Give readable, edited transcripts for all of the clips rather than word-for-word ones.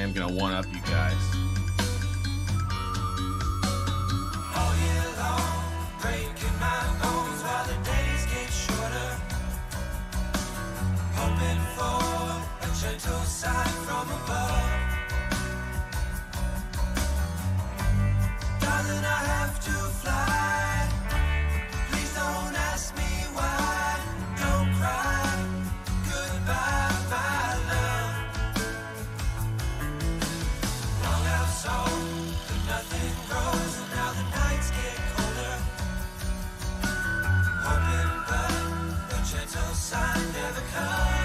am going to one-up you guys. All year long, breaking my bones while the days get shorter. Hoping for a gentle sign from above. Darling, I have to fly. Please don't ask me why. Don't cry. Goodbye, my love. Long I've sown, but nothing grows, and now the nights get colder. Hoping, but a gentle sign never comes.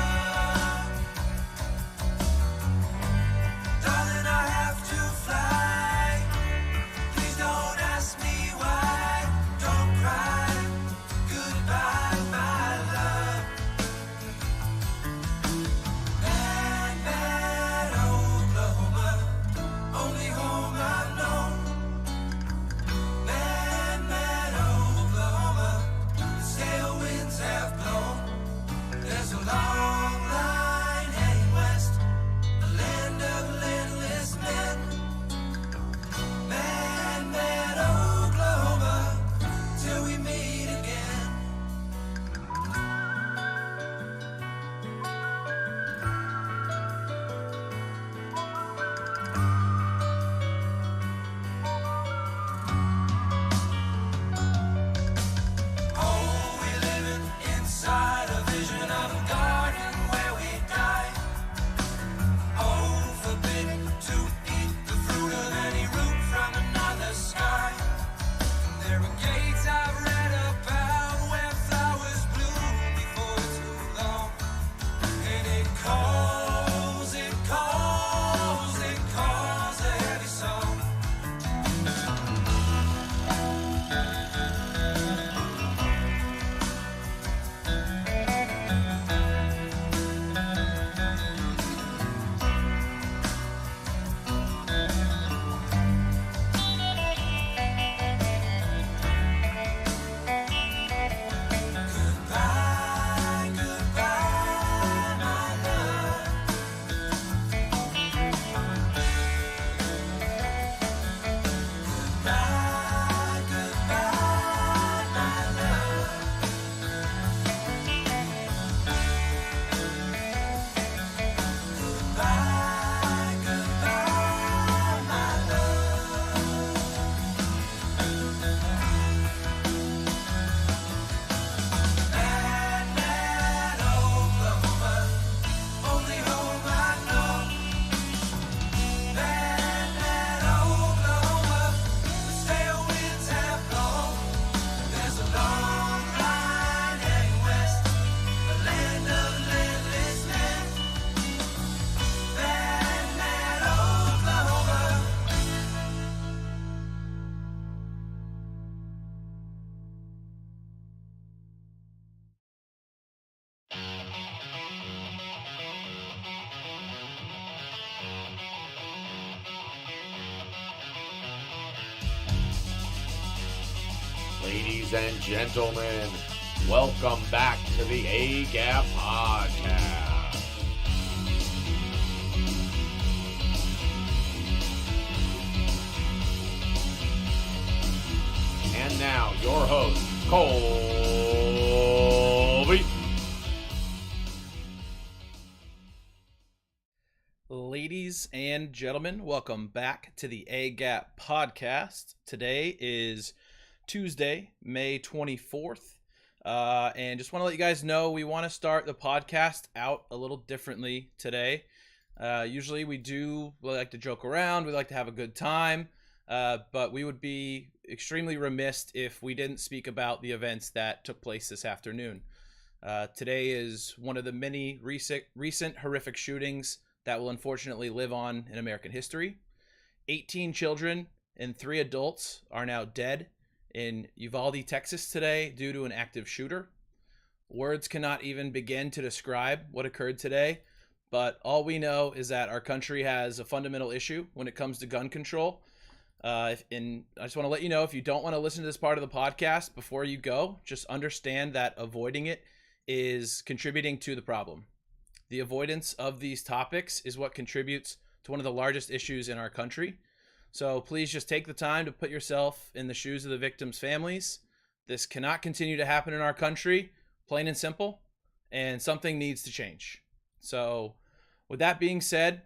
Darling, I have to fly. Please don't ask me why. Don't cry. Goodbye, my love. Man, Oklahoma, only home I've known. Man, Oklahoma, the sail winds have blown. There's a long line heading west, a land of landless men. Man, Oklahoma, till we meet again. Oh, we're living inside a vision of a garden where we die. Oh, forbidden to eat the fruit of any root from another sky. There are gates I've read about where flowers bloom before too long. And it calls a heavy song. Goodbye, goodbye, my love. Goodbye, goodbye, my love. Goodbye, goodbye, my love. Man, Oklahoma, only home I know. Man, Oklahoma, the sail winds have blown. There's a long line heading west, the land of landless men. Man, Oklahoma. Ladies and gentlemen, welcome back to the A-Gap Podcast. And now, your host, Colby. Ladies and gentlemen, welcome back to the A-Gap Podcast. Today is Tuesday, May 24th. And just want to let you guys know we want to start the podcast out a little differently today. Usually we like to joke around, we like to have a good time, but we would be extremely remiss if we didn't speak about the events that took place this afternoon. Today is one of the many recent horrific shootings that will unfortunately live on in American history. 18 children and 3 adults are now dead in Uvalde, Texas today due to an active shooter. Words cannot even begin to describe what occurred today, but all we know is that our country has a fundamental issue when it comes to gun control. And I just want to let you know, if you don't want to listen to this part of the podcast before you go, just understand that avoiding it is contributing to the problem. The avoidance of these topics is what contributes It's one of the largest issues in our country. So please just take the time to put yourself in the shoes of the victims' families. This cannot continue to happen in our country, plain and simple, and something needs to change. So, with that being said,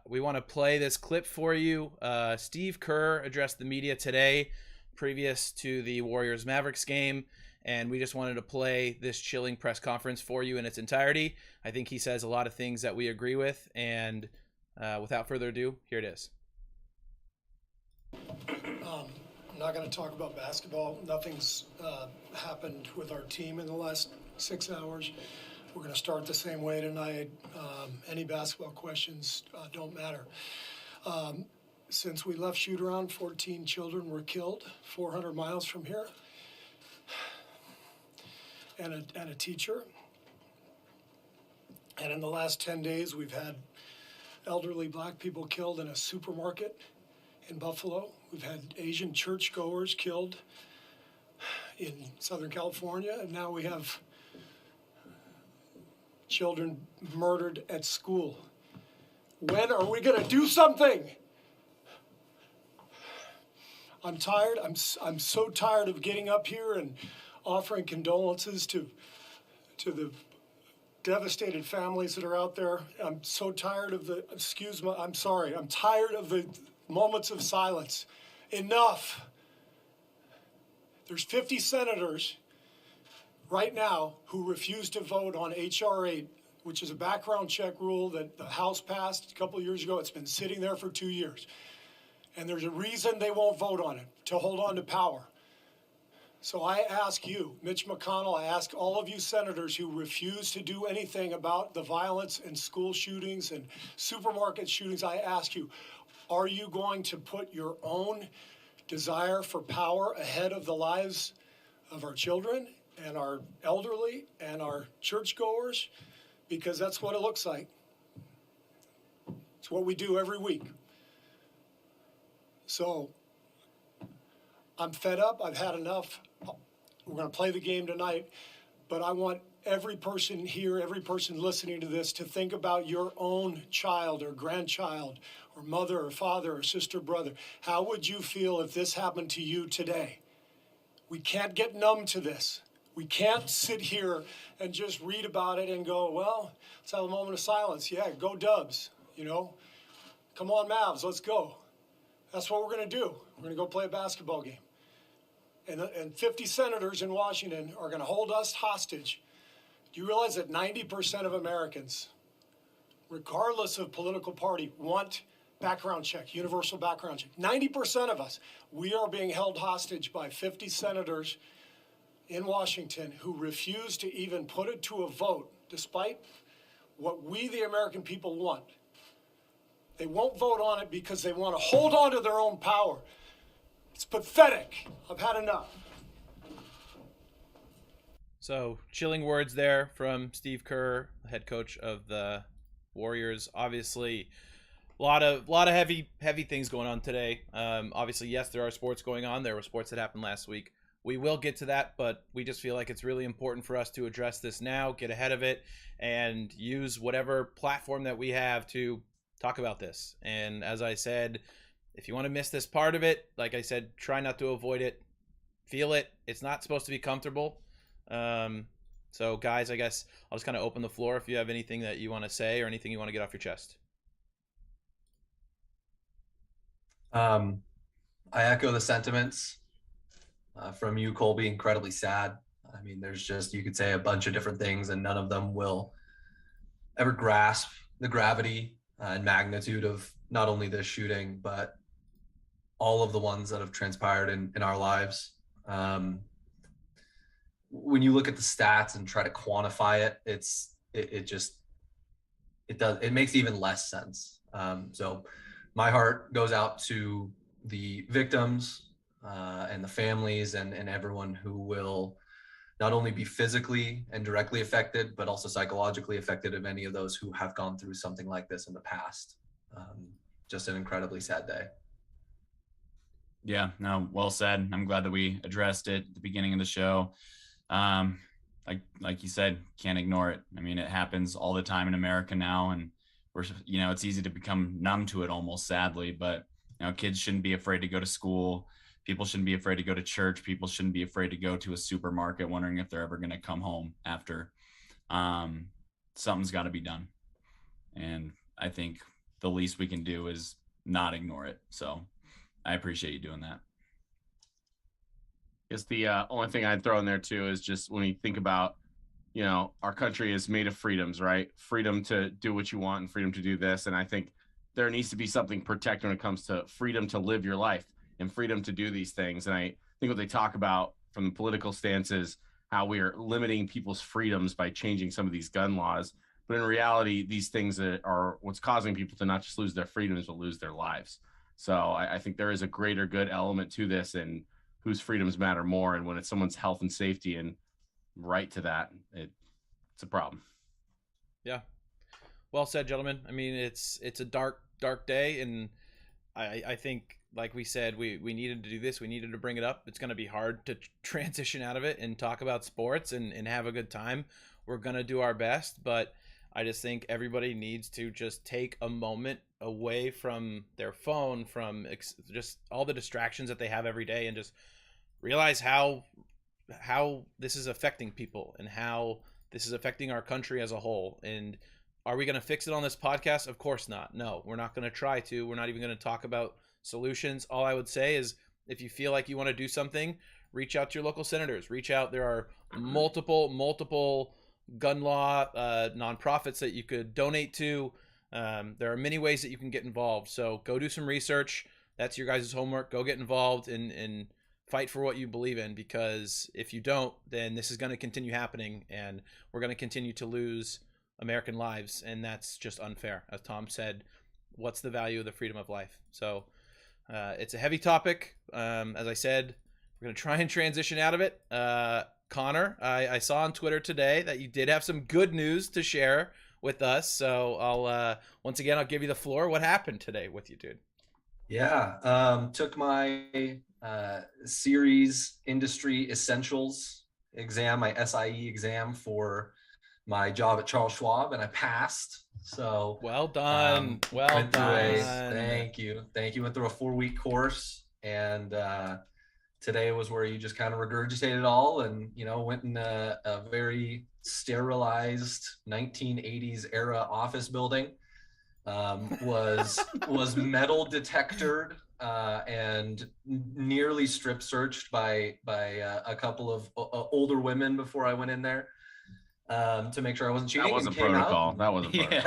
we want to play this clip for you. Steve Kerr addressed the media today, previous to the Warriors Mavericks game, and we just wanted to play this chilling press conference for you in its entirety. I think he says a lot of things that we agree with, and without further ado, here it is. I'm not going to talk about basketball. Nothing's happened with our team in the last 6 hours. We're going to start the same way tonight. Any basketball questions don't matter. Since we left shoot-around, 14 children were killed 400 miles from here, and a teacher. And in the last 10 days, we've had elderly black people killed in a supermarket in Buffalo. We've had Asian churchgoers killed in Southern California, and now we have children murdered at school. When are we going to do something? I'm tired. I'm so tired of getting up here and offering condolences to the devastated families that are out there. I'm so tired of I'm tired of the moments of silence. Enough. There's 50 senators right now who refuse to vote on H.R. 8, which is a background check rule that the House passed a couple of years ago. It's been sitting there for 2 years. And there's a reason they won't vote on it, to hold on to power. So I ask you, Mitch McConnell, I ask all of you senators who refuse to do anything about the violence and school shootings and supermarket shootings, I ask you, are you going to put your own desire for power ahead of the lives of our children and our elderly and our churchgoers? Because that's what it looks like. It's what we do every week. So I'm fed up. I've had enough. We're going to play the game tonight, but I want every person here, every person listening to this, to think about your own child or grandchild or mother or father or sister, brother. How would you feel if this happened to you today? We can't get numb to this. We can't sit here and just read about it and go, well, let's have a moment of silence. Yeah, go Dubs, you know. Come on, Mavs, let's go. That's what we're going to do. We're going to go play a basketball game. And 50 senators in Washington are going to hold us hostage. Do you realize that 90% of Americans, regardless of political party, want background check, universal background check? 90% of us, we are being held hostage by 50 senators in Washington who refuse to even put it to a vote, despite what we, the American people, want. They won't vote on it because they want to hold on to their own power. It's pathetic. I've had enough. So, chilling words there from Steve Kerr, head coach of the Warriors. Obviously, a lot of heavy things going on today. Obviously, yes, there are sports going on. There were sports that happened last week. We will get to that, but we just feel like it's really important for us to address this now, get ahead of it, and use whatever platform that we have to talk about this. And as I said, if you want to miss this part of it, like I said, try not to avoid it. Feel it. It's not supposed to be comfortable. So guys, I guess I'll just kind of open the floor if you have anything that you want to say or anything you want to get off your chest. I echo the sentiments from you, Colby. Incredibly sad. I mean, there's just, you could say a bunch of different things and none of them will ever grasp the gravity and magnitude of not only this shooting, but all of the ones that have transpired in our lives. When you look at the stats and try to quantify it, it makes even less sense. So my heart goes out to the victims and the families and everyone who will not only be physically and directly affected, but also psychologically affected of any of those who have gone through something like this in the past. Just an incredibly sad day. Yeah, no, well said. I'm glad that we addressed it at the beginning of the show. Like you said, can't ignore it. I mean, it happens all the time in America now, and it's easy to become numb to it almost, sadly. But kids shouldn't be afraid to go to school. People shouldn't be afraid to go to church. People shouldn't be afraid to go to a supermarket wondering if they're ever going to come home after. Something's got to be done. And I think the least we can do is not ignore it. So I appreciate you doing that. I guess the only thing I'd throw in there too is just when you think about, our country is made of freedoms, right? Freedom to do what you want and freedom to do this. And I think there needs to be something protected when it comes to freedom to live your life and freedom to do these things. And I think what they talk about from the political stance is how we are limiting people's freedoms by changing some of these gun laws. But in reality, these things are what's causing people to not just lose their freedoms, but lose their lives. So I think there is a greater good element to this, and whose freedoms matter more. And when it's someone's health and safety and right to that, it's a problem. Yeah. Well said, gentlemen. I mean, it's a dark day, and I think, like we said, we needed to do this. We needed to bring it up. It's going to be hard to transition out of it and talk about sports and have a good time. We're going to do our best, but I just think everybody needs to just take a moment away from their phone, from just all the distractions that they have every day, and just realize how this is affecting people and how this is affecting our country as a whole. And are we going to fix it on this podcast? Of course not. No, we're not going to try to. We're not even going to talk about solutions. All I would say is, if you feel like you want to do something, reach out to your local senators. Reach out. There are multiple gun law nonprofits that you could donate to. There are many ways that you can get involved. So go do some research. That's your guys' homework. Go get involved and fight for what you believe in, because if you don't, then this is going to continue happening, and we're going to continue to lose American lives, and that's just unfair. As Tom said, what's the value of the freedom of life? So it's a heavy topic. As I said, we're going to try and transition out of it. Connor, I saw on Twitter today that you did have some good news to share with us. So I'll give you the floor. What happened today with you, dude? Yeah, took my series industry essentials exam, my SIE exam for my job at Charles Schwab, and I passed. So well done. Thank you. Went through a 4-week course, and today was where you just kind of regurgitated it all, and went in a very sterilized 1980s era office building. Was metal detectored and nearly strip searched by a couple of older women before I went in there to make sure I wasn't cheating. That wasn't protocol. That wasn't protocol.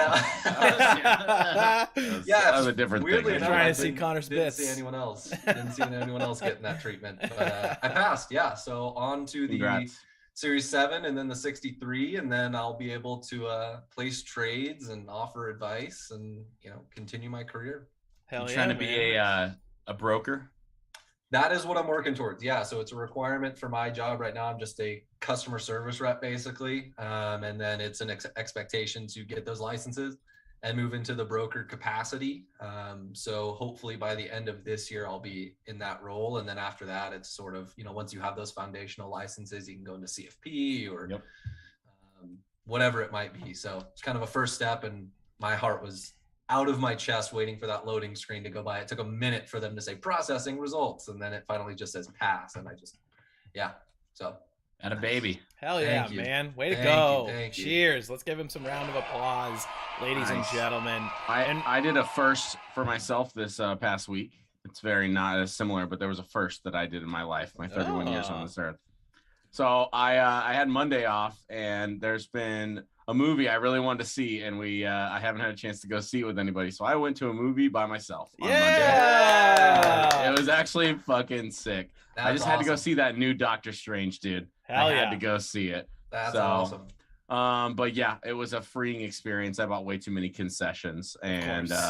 That was a different weirdly thing. enough, Trying I to see Connor's didn't bits. see anyone else. Didn't see anyone else getting that treatment. But I passed. Yeah. So on to the Congrats. Series 7 and then the 63, and then I'll be able to place trades and offer advice and continue my career. Hell You yeah, trying to be man. a broker? That is what I'm working towards. Yeah. So it's a requirement for my job right now. I'm just a customer service rep, basically. And then it's an expectation to get those licenses and move into the broker capacity. So hopefully by the end of this year, I'll be in that role. And then after that, it's sort of, once you have those foundational licenses, you can go into CFP or whatever it might be. So it's kind of a first step, and my heart was out of my chest waiting for that loading screen to go by. It took a minute for them to say processing results, and then it finally just says pass. And so. And a baby. Hell yeah, Thank you. man. Way to Thank go. you, thank you. Cheers. Let's give him some round of applause, ladies and Nice. gentlemen. I did a first for myself this past week. It's very not as similar, but there was a first that I did in my life, my 31 years on this earth. So I had Monday off, and there's been a movie I really wanted to see, and I haven't had a chance to go see it with anybody. So I went to a movie by myself on Yeah. Monday. It was actually fucking sick. I just had to go awesome. see that new Doctor Strange, dude. Hell I had yeah. to go see it. That's So, awesome. But yeah, it was a freeing experience. I bought way too many concessions, and course.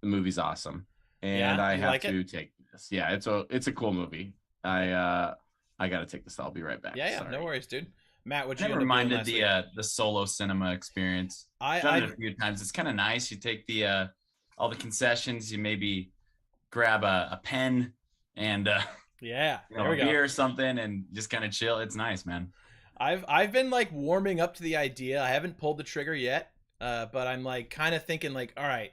the movie's awesome. And Yeah? I You have like to take this. Yeah, it's a cool movie. I gotta take this. I'll be right back. Yeah, Sorry. no worries, dude. Matt, what'd you Kind end of up doing reminded last week? the solo cinema experience. Done it a few times. It's kind of nice. You take the all the concessions. You maybe grab a pen and Yeah, there a we go. beer or something, and just kind of chill. It's nice, man. I've been like warming up to the idea. I haven't pulled the trigger yet, but I'm like kind of thinking like, all right,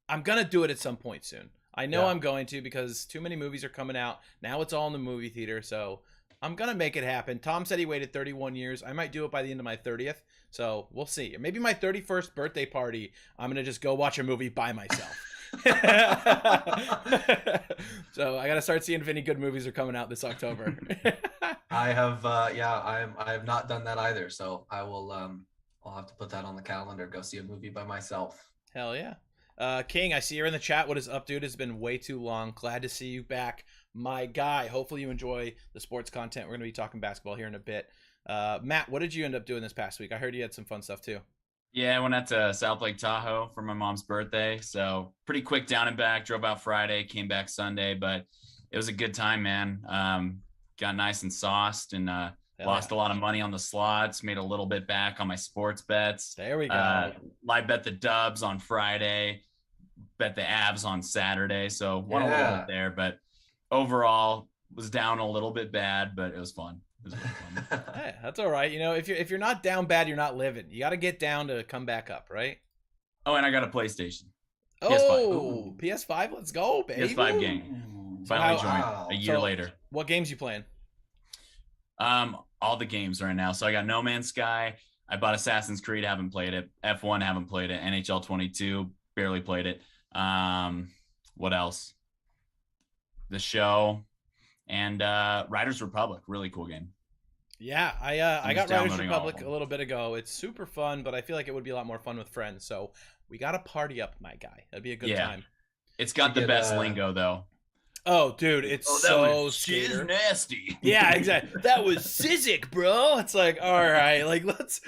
I'm gonna do it at some point soon. I know Yeah. I'm going to because too many movies are coming out now. It's all in the movie theater, so I'm gonna make it happen. Tom said he waited 31 years. I might do it by the end of my 30th, so we'll see. Or maybe my 31st birthday party, I'm gonna just go watch a movie by myself. So I gotta start seeing if any good movies are coming out this October. I have I have not done that either, so I will I'll have to put that on the calendar, go see a movie by myself. Hell yeah. King, I see you're in the chat. What is up, dude? It's been way too long. Glad to see you back, my guy. Hopefully you enjoy the sports content. We're going to be talking basketball here in a bit. Matt, what did you end up doing this past week? I heard you had some fun stuff too. Yeah, I went out to South Lake Tahoe for my mom's birthday. So pretty quick down and back. Drove out Friday, came back Sunday, but it was a good time, man. Got nice and sauced and lost a lot of money on the slots, made a little bit back on my sports bets. There we go. Live bet the Dubs on Friday, bet the Avs on Saturday. So won a little bit there, but overall was down a little bit bad, but it was fun. It was really fun. Hey, that's all right. You know, if you're not down bad, you're not living. You got to get down to come back up, right? Oh, and I got a PlayStation. Oh, PS5. Let's go, baby. PS5 game. Finally joined a year later. What games you playing? All the games right now. So I got No Man's Sky. I bought Assassin's Creed, haven't played it. F1, haven't played it. NHL 22, barely played it. What else? The Show and Riders Republic, really cool game. Yeah, I got Riders downloading all Republic of a them. little bit ago. It's super fun, but I feel like it would be a lot more fun with friends. So we got to party up, my guy. That'd be a good time. It's got To the get, best lingo though. Oh, dude, it's so skater. nasty. Yeah, exactly. That was Sizik, bro. It's like, all right, like let's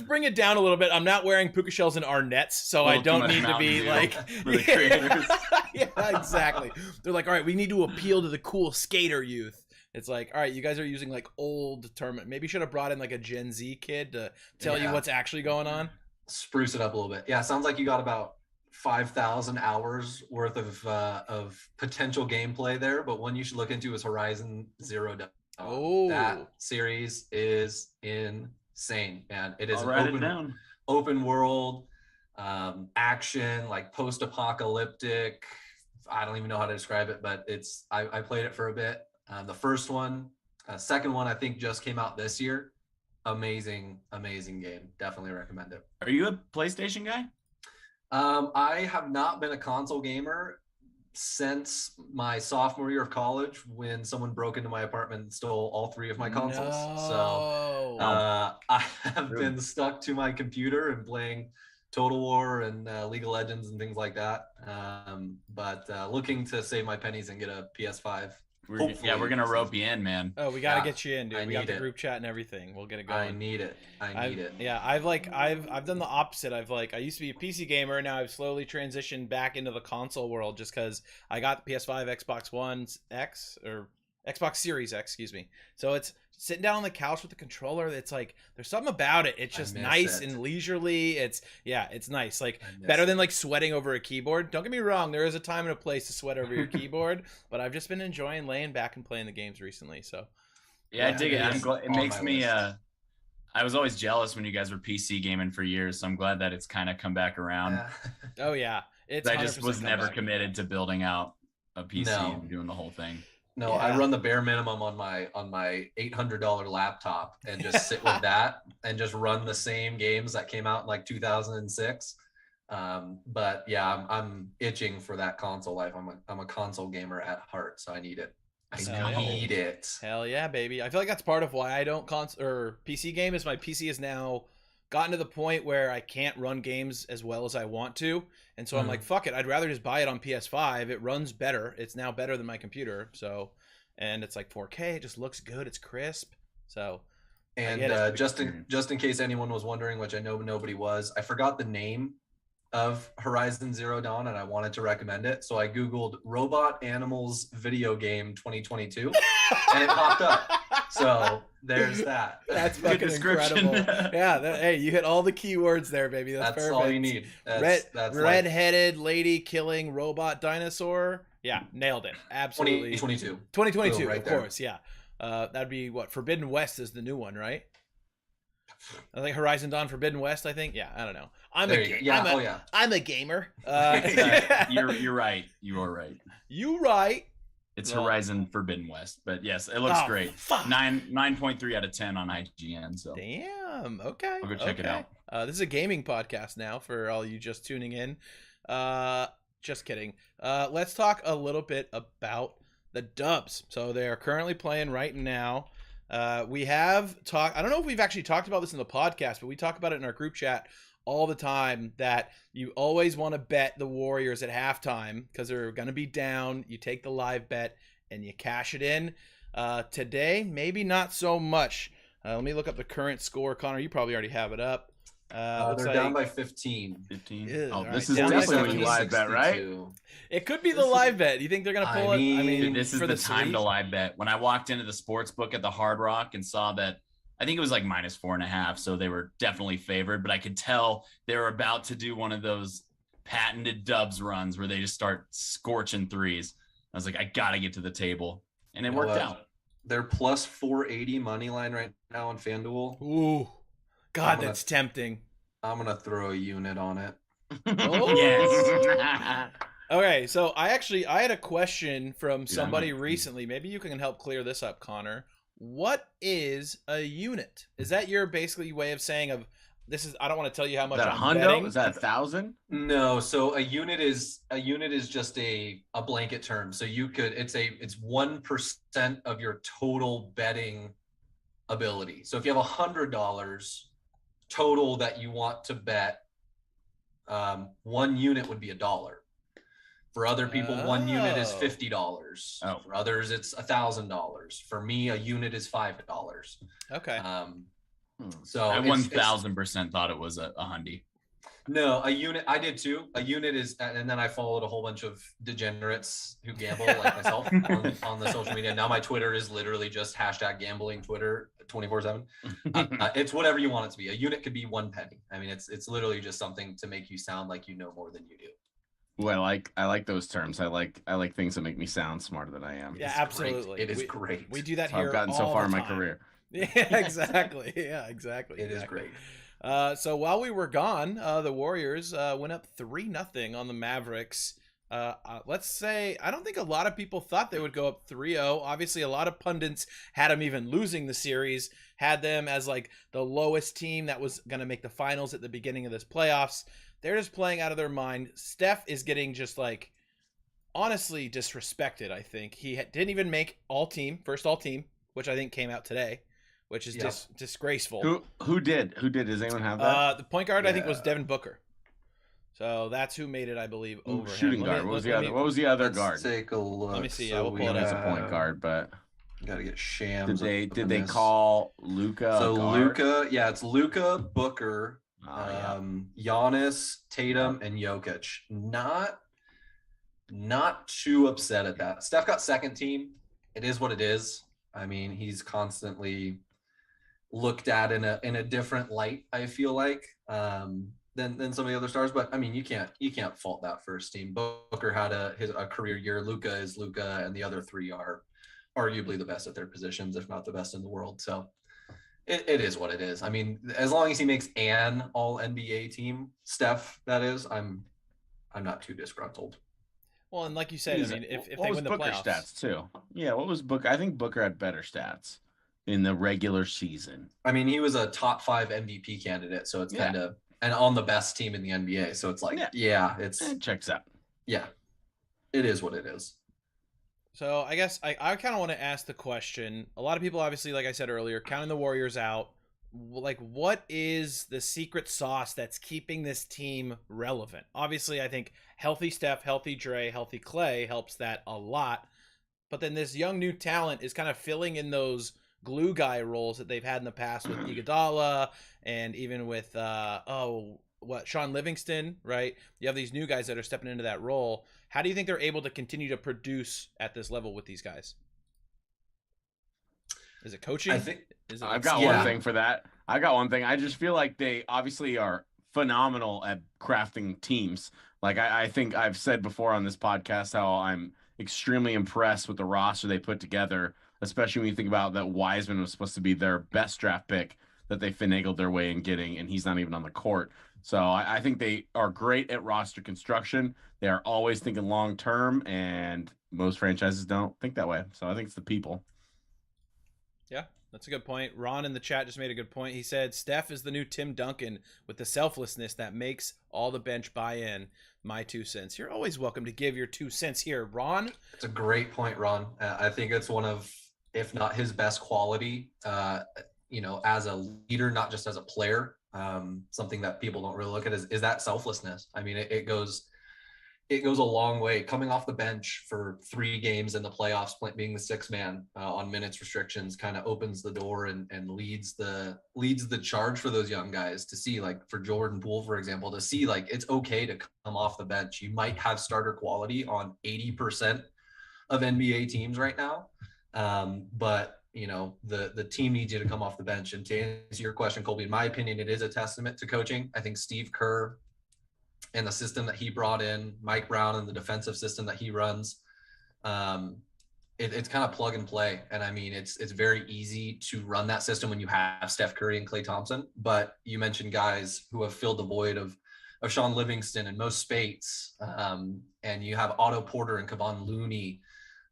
bring it down a little bit. I'm not wearing puka shells and Arnettes, so I don't need to be like for the creators. Yeah, exactly. They're like, all right, we need to appeal to the cool skater youth. It's like, all right, you guys are using like old term. Maybe should have brought in like a Gen Z kid to tell you what's actually going on. Spruce it up a little bit. Yeah, sounds like you got about 5,000 hours worth of potential gameplay there, but one you should look into is Horizon Zero Dawn. Oh, that series is insane, man. It is I'll an write it down. open world action, like post-apocalyptic. I don't even know how to describe it, but it's I played it for a bit. The first one, second one I think just came out this year. Amazing game. Definitely recommend it. Are you a PlayStation guy? I have not been a console gamer since my sophomore year of college when someone broke into my apartment and stole all 3 of my consoles. So I have been stuck to my computer and playing Total War and League of Legends and things like that. But looking to save my pennies and get a PS5. We're gonna rope you in, man. Oh, we gotta get you in, dude. I We got the need it. group chat and everything. We'll get it going. I need it. Yeah, I've done the opposite. I used to be a PC gamer, now I've slowly transitioned back into the console world just because I got the PS5, Xbox One X, or Xbox Series X, excuse me. So it's sitting down on the couch with the controller. It's like there's something about it. It's just nice and leisurely. It's nice. Like better than like sweating over a keyboard. Don't get me wrong, there is a time and a place to sweat over your keyboard, but I've just been enjoying laying back and playing the games recently. So Yeah, I dig it. I'm glad, it on makes my me. list. I was always jealous when you guys were PC gaming for years, so I'm glad that it's kind of come back around. oh yeah, it's I just 100% was never comeback. committed to building out a PC No. and doing the whole thing. No, Yeah. I run the bare minimum on my $800 laptop and just sit with that and just run the same games that came out in like 2006. But yeah, I'm itching for that console life. I'm a console gamer at heart, so I need it. I need it. Hell yeah, baby. I feel like that's part of why I don't PC game is my PC is now gotten to the point where I can't run games as well as I want to. And so I'm like, fuck it. I'd rather just buy it on PS5. It runs better. It's now better than my computer. So, and it's like 4K. It just looks good. It's crisp. So, And just in case anyone was wondering, which I know nobody was, I forgot the name of Horizon Zero Dawn and I wanted to recommend it. So I Googled Robot Animals Video Game 2022 and it popped up. So there's that. That's Good fucking description. incredible. Yeah. Hey, you hit all the keywords there, baby. That's perfect. all you need. That's Red-headed lady killing robot dinosaur. Yeah, nailed it. Absolutely. 2022. 2022, Boom, right of there. course. Yeah. That'd be what Forbidden West is the new one, right? Like Horizon Dawn Forbidden West, I think. Yeah, I don't know. There you go. Yeah. I'm a gamer. You're right. You are right. You right. It's Well- Horizon Forbidden West, but yes, it looks Oh, great. fuck. 9.3 out of 10 on IGN. So Damn. Okay. I'll go check it okay. out. This is a gaming podcast now for all you just tuning in. Just kidding. Let's talk a little bit about the Dubs. So they are currently playing right now. We have talked. I don't know if we've actually talked about this in the podcast, but we talk about it in our group chat all the time that you always want to bet the Warriors at halftime because they're going to be down. You take the live bet and you cash it in. Today, maybe not so much. Let me look up the current score. Connor, you probably already have it up. They're down by 15. 15. Yeah, Oh, all this right, is down by definitely when 17. you live bet, right? 62. It could be the live bet. You think they're going to pull I it? I mean, mean, This is for the time sleeve? to live bet. When I walked into the sports book at the Hard Rock and saw that, I think it was like -4.5, so they were definitely favored. But I could tell they were about to do one of those patented Dubs runs where they just start scorching threes. I was like, I gotta get to the table, and it You know worked what? out. They're plus 480 money line right now on FanDuel. Ooh, God, I'm gonna- that's tempting. I'm gonna throw a unit on it. Oh. Yes. Okay, so I had a question from Dude, somebody I'm like- recently. Maybe you can help clear this up, Connor. What is a unit? Is that your basically way of saying of this is? I don't want to tell you how Is much that a I'm hundo? betting. Is that 1,000? No, so a unit is just a blanket term. So you could it's 1% of your total betting ability. So if you have $100 total that you want to bet, one unit would be $1. For other people, one unit is Oh. $50. Oh. For others, it's $1,000. For me, a unit is $5. Okay. So I it's- 1,000% thought it was a hundy. No, a unit. I did too. A unit is, and then I followed a whole bunch of degenerates who gamble like myself on the social media. Now my Twitter is literally just #gambling Twitter 24/7. It's whatever you want it to be. A unit could be 1 penny. I mean, it's literally just something to make you sound like you know more than you do. Ooh, I like those terms. I like things that make me sound smarter than I am. Yeah, It's absolutely. great. It is We- great. We do that That's how here. I've gotten so all far the in my time. career. Yeah, exactly. Yeah, exactly. It is exactly. great. So while we were gone, the Warriors went up 3-0 on the Mavericks. Let's say I don't think a lot of people thought they would go up 3-0. Obviously, a lot of pundits had them even losing the series, had them as like the lowest team that was going to make the finals at the beginning of this playoffs. They're just playing out of their mind. Steph is getting just like honestly disrespected. I think he didn't even make first all team, which I think came out today, which is Yep. disgraceful. Who did? Does anyone have that? The point guard I think was Yeah. Devin Booker. So that's who made it, I believe, Ooh, over him. shooting Let me- guard. What was let the other? me- What was the other Let's guard? take a look. me see, So I will we pull it up. As a point guard, but Got to get Shams. did they call Luca? So guard? Luca, yeah, it's Luca, Booker, Oh, yeah. Giannis, Tatum, and Jokic. Not too upset at that. Steph got second team. It is what it is. I mean, he's constantly looked at in a different light, I feel like, than some of the other stars. But I mean, you can't fault that first team. Booker had a career year. Luca is Luca, and the other three are arguably the best at their positions, if not the best in the world. So it is what it is. I mean, as long as he makes an all NBA team, Steph, that is, I'm not too disgruntled. Well, and like you said, I mean, if What they was win the Booker's playoffs, stats too? Yeah, what was Booker? I think Booker had better stats in the regular season. I mean, he was a top 5 MVP candidate, so it's Yeah. kind of and on the best team in the NBA. So it's like, Yeah. it's It checks out. yeah, it is what it is. So I guess I kind of want to ask the question. A lot of people, obviously, like I said earlier, counting the Warriors out. Like, what is the secret sauce that's keeping this team relevant? Obviously, I think healthy Steph, healthy Dre, healthy Clay helps that a lot. But then this young new talent is kind of filling in those glue guy roles that they've had in the past with Iguodala and even with Sean Livingston, right? You have these new guys that are stepping into that role. How do you think they're able to continue to produce at this level with these guys? Is it coaching? I think Is it I've got Yeah. one thing for that. I got one thing. I just feel like they obviously are phenomenal at crafting teams. Like I think I've said before on this podcast how I'm extremely impressed with the roster they put together, especially when you think about that Wiseman was supposed to be their best draft pick, that they finagled their way in getting, and he's not even on the court. So I think they are great at roster construction. They are always thinking long term, and most franchises don't think that way. So I think it's the people. Yeah, that's a good point. Ron in the chat just made a good point. He said Steph is the new Tim Duncan with the selflessness that makes all the bench buy in. My 2 cents. You're always welcome to give your 2 cents here, Ron. It's a great point, Ron. I think it's one of, if not his best quality, as a leader, not just as a player. Something that people don't really look at is that selflessness. I mean, it goes a long way. Coming off the bench for 3 games in the playoffs, being the 6th man on minutes restrictions, kind of opens the door and leads the charge for those young guys to see, like for Jordan Poole, for example, to see like it's okay to come off the bench. You might have starter quality on 80% of NBA teams right now, but the team needs you to come off the bench. And to answer your question, Colby, in my opinion, it is a testament to coaching. I think Steve Kerr and the system that he brought in, Mike Brown and the defensive system that he runs, it's kind of plug and play. And I mean, it's very easy to run that system when you have Steph Curry and Klay Thompson. But you mentioned guys who have filled the void of Sean Livingston and Mo Spates, and you have Otto Porter and Kevon Looney,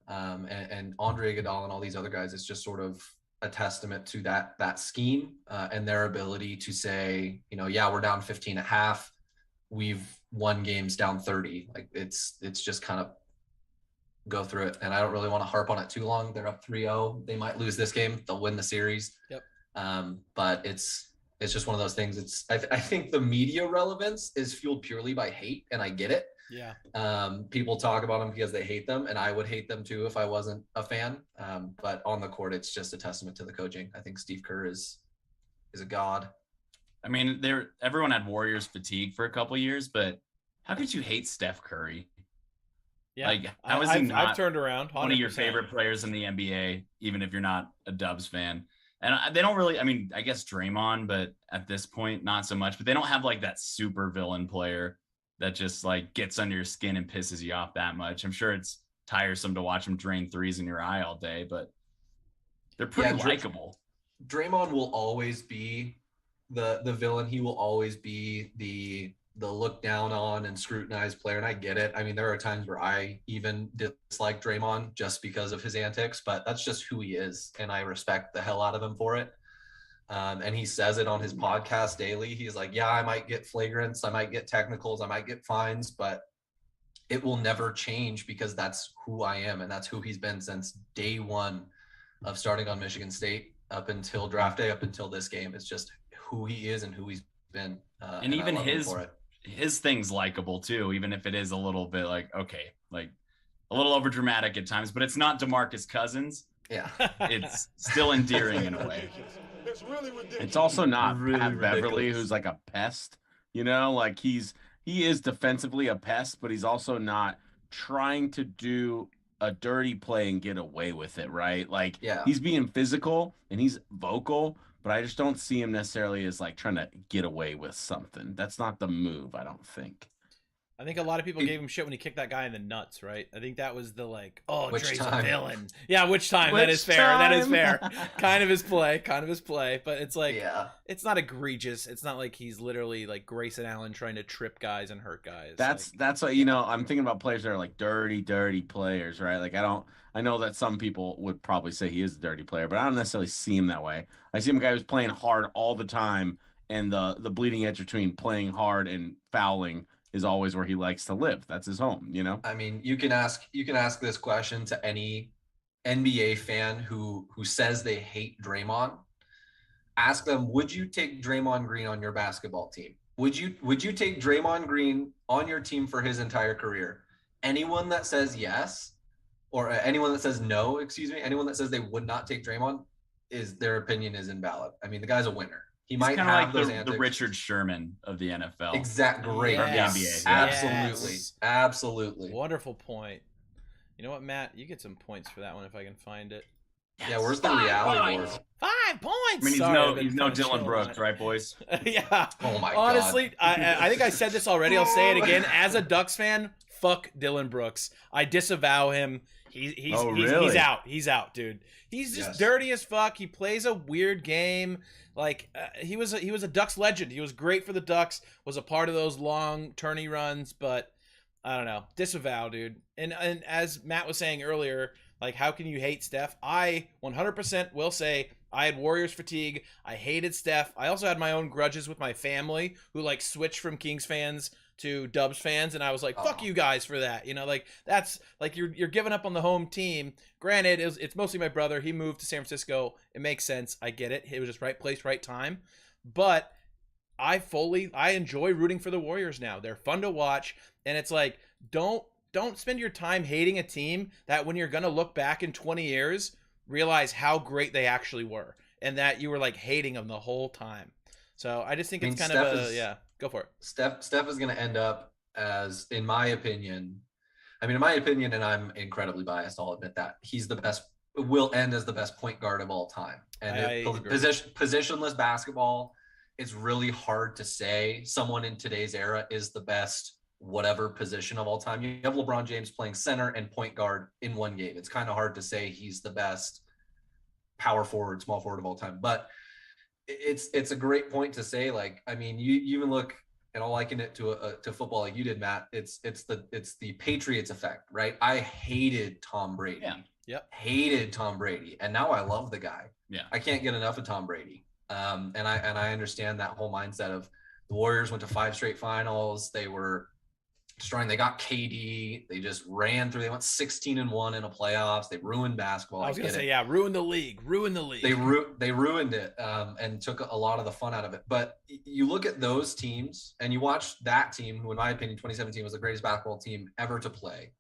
and Andre Iguodala and all these other guys. It's just sort of a testament to that scheme and their ability to say, we're down 15 at half. We've won games down 30. Like it's just kind of go through it. And I don't really want to harp on it too long. They're up 3-0. They might lose this game. They'll win the series. Yep. But it's just one of those things. I think the media relevance is fueled purely by hate, and I get it. Yeah. People talk about them because they hate them, and I would hate them too if I wasn't a fan. But on the court, it's just a testament to the coaching. I think Steve Kerr is a god. I mean, everyone had Warriors fatigue for a couple years, but how could you hate Steph Curry? Yeah. Like, how is he not I've turned around 100%. one of your favorite players in the NBA, even if you're not a Dubs fan? And they don't really, I mean, I guess Draymond, but at this point, not so much. But they don't have like that super villain player that just like gets under your skin and pisses you off that much. I'm sure it's tiresome to watch him drain threes in your eye all day, but they're pretty likable. Draymond will always be the villain. He will always be the look down on and scrutinized player. And I get it. I mean, there are times where I even dislike Draymond just because of his antics, but that's just who he is. And I respect the hell out of him for it. And he says it on his podcast daily. He's like, yeah, I might get flagrants. I might get technicals. I might get fines, but it will never change because that's who I am. And that's who he's been since day one of starting on Michigan State up until draft day, up until this game. It's just who he is and who he's been. And even his thing's likable too, even if it is a little bit like, okay, like a little over dramatic at times, but it's not DeMarcus Cousins. Yeah. It's still endearing in a way. It's really ridiculous. It's also not Really Pat Beverly, ridiculous. who's like a pest, like he is defensively a pest, but he's also not trying to do a dirty play and get away with it, right? Like he's being physical and he's vocal, but I just don't see him necessarily as like trying to get away with something. That's not the move, I don't think. I think a lot of people gave him shit when he kicked that guy in the nuts, right? I think that was the like, oh, Which Dre's time? a villain. Yeah, which time? Which that is fair. That is time? fair. Kind of his play. But it's like, Yeah. it's not egregious. It's not like he's literally like Grayson Allen trying to trip guys and hurt guys. That's what I'm thinking about players that are like dirty players, right? Like I know that some people would probably say he is a dirty player, but I don't necessarily see him that way. I see him a guy who's playing hard all the time, and the bleeding edge between playing hard and fouling is always where he likes to live. That's his home, I mean, you can ask this question to any NBA fan who says they hate Draymond. Ask them, would you take Draymond Green on your basketball team? Would you take Draymond Green on your team for his entire career? Anyone that says yes, or anyone that says no, anyone that says they would not take Draymond, their opinion is invalid. I mean, the guy's a winner. He might have like those the antics. Richard Sherman of the NFL. Great. From the Yes. NBA. Absolutely. Yes. Absolutely. Wonderful point. You know what, Matt? You get some points for that one if I can find it. Yeah, where's the reality board? 5 points. I mean, Sorry, I've been he's no kinda chilling Dylan on Brooks, it. right, boys? Yeah. Oh my Honestly, God. I think I said this already. I'll say it again. As a Ducks fan, fuck Dylan Brooks. I disavow him. He's really? out. He's out, dude. He's just Yes. dirty as fuck. He plays a weird game. Like he was a Ducks legend. He was great for the Ducks. Was a part of those long tourney runs, but I don't know. Disavow, dude. And as Matt was saying earlier, like how can you hate Steph? I 100% will say I had Warriors fatigue. I hated Steph. I also had my own grudges with my family who like switched from Kings fans to Dubs fans, and I was like, "Fuck you guys for that." You know, like that's like you're giving up on the home team. Granted, it's mostly my brother. He moved to San Francisco. It makes sense. I get it. It was just right place, right time. But I enjoy rooting for the Warriors now. They're fun to watch, and it's like don't spend your time hating a team that when you're gonna look back in 20 years realize how great they actually were and that you were like hating them the whole time. So I just think it's kind of a yeah. Go for it. Steph is going to end up as, in my opinion, and I'm incredibly biased, I'll admit that, he's the best, will end as the best point guard of all time. And positionless basketball, it's really hard to say someone in today's era is the best whatever position of all time. You have LeBron James playing center and point guard in one game. It's kind of hard to say he's the best power forward, small forward of all time. But it's a great point to say, like, I mean, you even look, and I'll liken it to football like you did, Matt. It's the Patriots effect, right? I hated Tom Brady. Yeah. Yep. Hated Tom Brady, and now I love the guy. Yeah. I can't get enough of Tom Brady. And I understand that whole mindset of the Warriors went to 5 straight finals. They were destroying. They got KD. They just ran through. They went 16-1 in a playoffs. They ruined basketball. I was gonna say, it. yeah, ruin the league. They ruined it and took a lot of the fun out of it. But you look at those teams and you watch that team, who in my opinion 2017 was the greatest basketball team ever to play,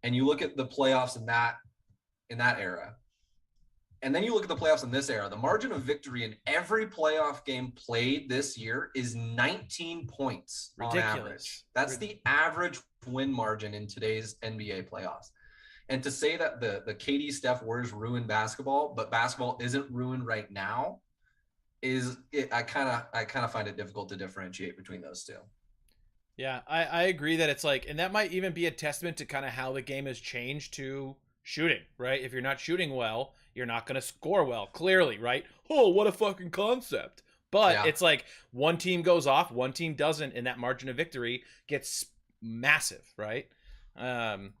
and you look at the playoffs in that era, and then you look at the playoffs in this era. The margin of victory in every playoff game played this year is 19 points on average. That's the average win margin in today's NBA playoffs. And to say that the KD Steph Warriors ruined basketball, but basketball isn't ruined right now, I kind of find it difficult to differentiate between those two. Yeah, I agree that it's like, and that might even be a testament to kind of how the game has changed to shooting, right? If you're not shooting well, you're not going to score well, clearly, right? Oh, what a fucking concept. But It's like one team goes off, one team doesn't, and that margin of victory gets massive, right? I'm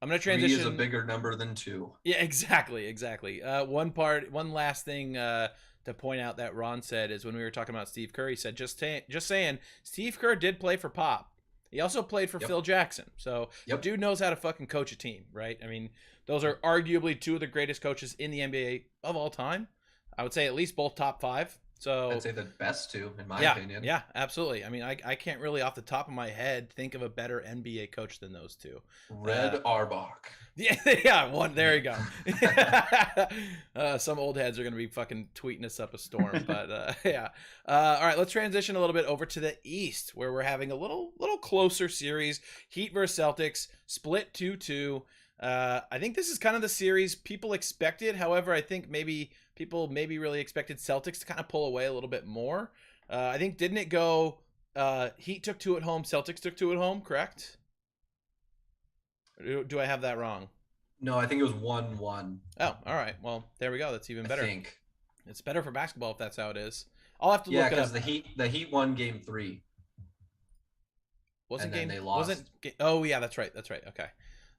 going to transition. 3 is a bigger number than 2. Yeah, exactly. One last thing to point out that Ron said is when we were talking about Steve Kerr, he said, just saying, Steve Kerr did play for Pop. He also played for Phil Jackson. So the dude knows how to fucking coach a team, right? I mean, those are arguably 2 of the greatest coaches in the NBA of all time. I would say at least both top 5. So I'd say the best 2, in my opinion. Yeah, absolutely. I mean, I can't really off the top of my head think of a better NBA coach than those 2. Red Auerbach. Yeah, one. There you go. Some old heads are going to be fucking tweeting us up a storm, but yeah. All right, let's transition a little bit over to the East, where we're having a little closer series. Heat versus Celtics, split 2-2. I think this is kind of the series people expected. However, I think people really expected Celtics to kind of pull away a little bit more. I think, didn't it go Heat took 2 at home, Celtics took 2 at home, correct? Do I have that wrong? No, I think it was 1-1. Oh, all right. Well, there we go. That's even better. I think. It's better for basketball if that's how it is. I'll have to look it up. Yeah, because the Heat won game 3. Wasn't and game? They lost. Oh yeah, that's right. Okay.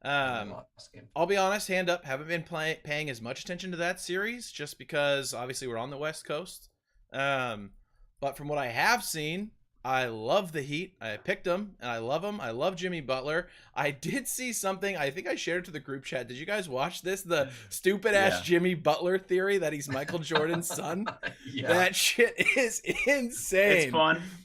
I'll be honest, hand up, haven't been paying as much attention to that series just because obviously we're on the West Coast. But from what I have seen, I love the Heat. I picked them, and I love them. I love Jimmy Butler. I did see something. I think I shared it to the group chat. Did you guys watch this? The stupid-ass Jimmy Butler theory that he's Michael Jordan's son? Yeah. That shit is insane.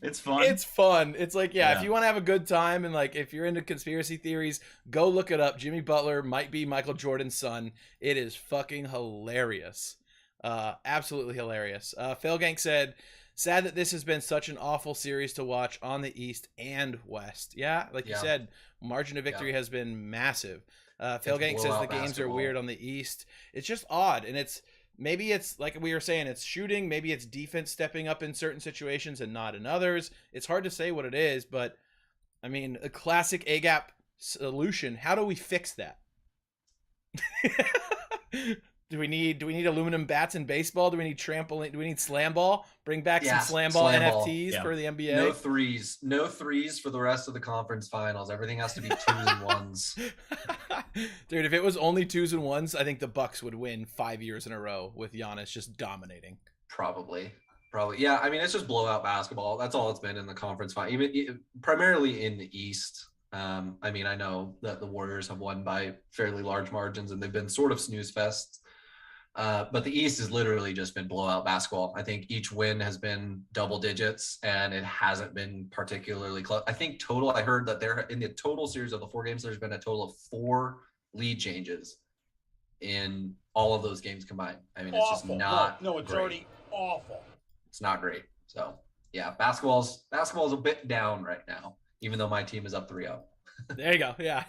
It's fun. It's like, if you want to have a good time and, like, if you're into conspiracy theories, go look it up. Jimmy Butler might be Michael Jordan's son. It is fucking hilarious. Absolutely hilarious. Felgank said, sad that this has been such an awful series to watch on the East and West. Yeah, like you said, margin of victory has been massive. Tailgate says the blowout games are basketball. weird on the East. It's just odd, and maybe it's like we were saying, it's shooting, maybe it's defense stepping up in certain situations and not in others. It's hard to say what it is, but I mean, a classic A gap solution. How do we fix that? Do we need aluminum bats in baseball? Do we need trampoline? Do we need slam ball? Bring back some slam ball NFTs for the NBA. No threes for the rest of the conference finals. Everything has to be 2s and 1s. Dude, if it was only 2s and 1s, I think the Bucks would win 5 years in a row with Giannis just dominating. Probably. Yeah. I mean, it's just blowout basketball. That's all it's been in the conference final, even primarily in the East. I mean, I know that the Warriors have won by fairly large margins and they've been sort of snooze fests. But the East has literally just been blowout basketball. I think each win has been double digits, and it hasn't been particularly close. I think total, I heard that there in the total series of the 4 games, there's been a total of 4 lead changes in all of those games combined. I mean, it's just not. No, it's great. already awful. It's not great. So yeah, basketball's a bit down right now, even though my team is up 3-0. There you go. Yeah,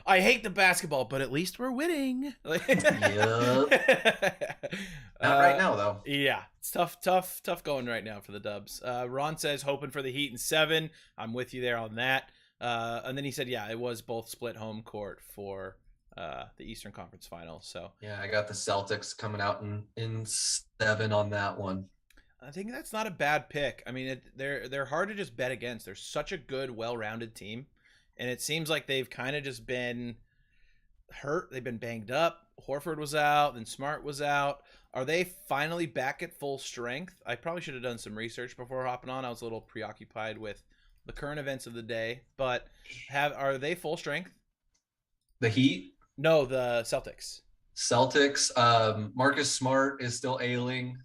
I hate the basketball, but at least we're winning. Yep. Not right now though. Yeah, it's tough going right now for the Dubs. Ron says hoping for the Heat in 7. I'm with you there on that. And then he said, yeah, it was both split home court for the Eastern Conference Finals. So yeah, I got the Celtics coming out in 7 on that one. I think that's not a bad pick. I mean, they're hard to just bet against. They're such a good, well-rounded team. And it seems like they've kind of just been hurt. They've been banged up. Horford was out, then Smart was out. Are they finally back at full strength? I probably should have done some research before hopping on. I was a little preoccupied with the current events of the day. But are they full strength? The Heat? No, the Celtics. Marcus Smart is still ailing.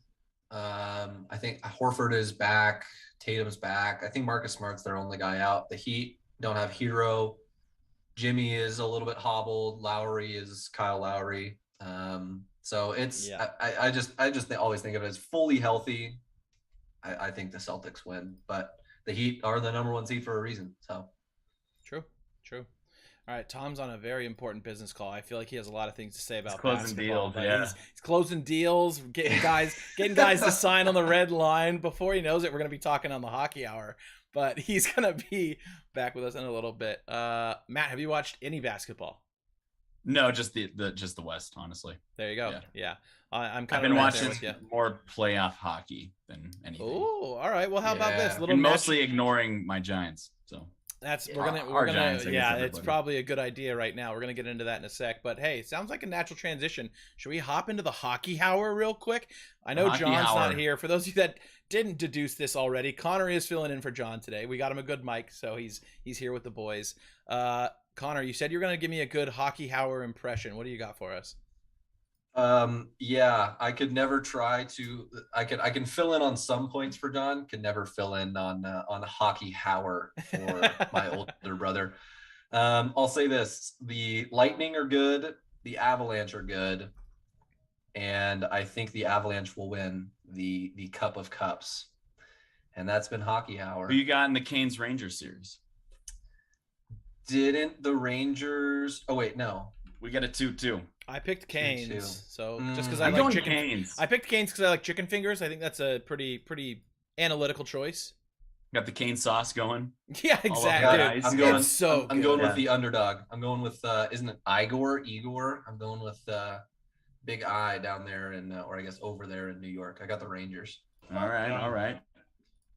I think Horford is back. Tatum's back. I think Marcus Smart's their only guy out. The Heat don't have Hero. Jimmy is a little bit hobbled. Lowry is Kyle Lowry. So it's I just always think of it as fully healthy. I think the Celtics win, but the Heat are the number 1 seed for a reason. So true. All right, Tom's on a very important business call. I feel like he has a lot of things to say about closing basketball. deals, yeah. He's closing deals, getting guys to sign on the red line. Before he knows it, we're going to be talking on the Hockey Hour. But he's going to be back with us in a little bit. Matt, have you watched any basketball? No, just the West, honestly. There you go. Yeah. I'm I've kind been of watching with you. more playoff hockey than anything. Oh, all right. Well, how about this? And mostly ignoring my Giants. So we're gonna Giants, it's probably a good idea right now. We're gonna get into that in a sec. But hey, sounds like a natural transition. Should we hop into the Hockey Hour real quick? I know John's not here. For those of you that didn't deduce this already, Connor is filling in for John today. We got him a good mic, so he's here with the boys. Connor, you said you're gonna give me a good Hockey Hour impression. What do you got for us? Yeah, I could never try to. I can fill in on some points for John. Can never fill in on Hockey Hour for my older brother. I'll say this: the Lightning are good, the Avalanche are good, and I think the Avalanche will win the Cup of Cups. And that's been Hockey Hour. Who you got in the Canes Rangers series? Didn't the Rangers? Oh wait, no. We got a 2-2. I picked Canes, so just because I'm I like going chicken. Canes. I picked Canes because I like chicken fingers. I think that's a pretty analytical choice. Got the cane sauce going. Yeah, exactly. I'm going. It's so I'm going good. with the underdog. I'm going with isn't it Igor? I'm going with Big I down there or I guess over there in New York. I got the Rangers. All right.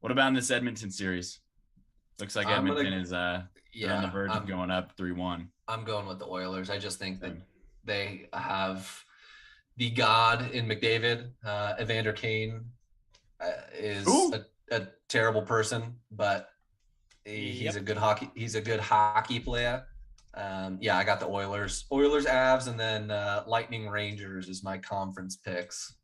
What about in this Edmonton series? Looks like Edmonton is they're on the verge of going up 3-1. I'm going with the Oilers. I just think that they have the god in McDavid. Evander Kane is a terrible person, but he's a good hockey player. I got the Oilers, Avs, and then Lightning Rangers is my conference picks.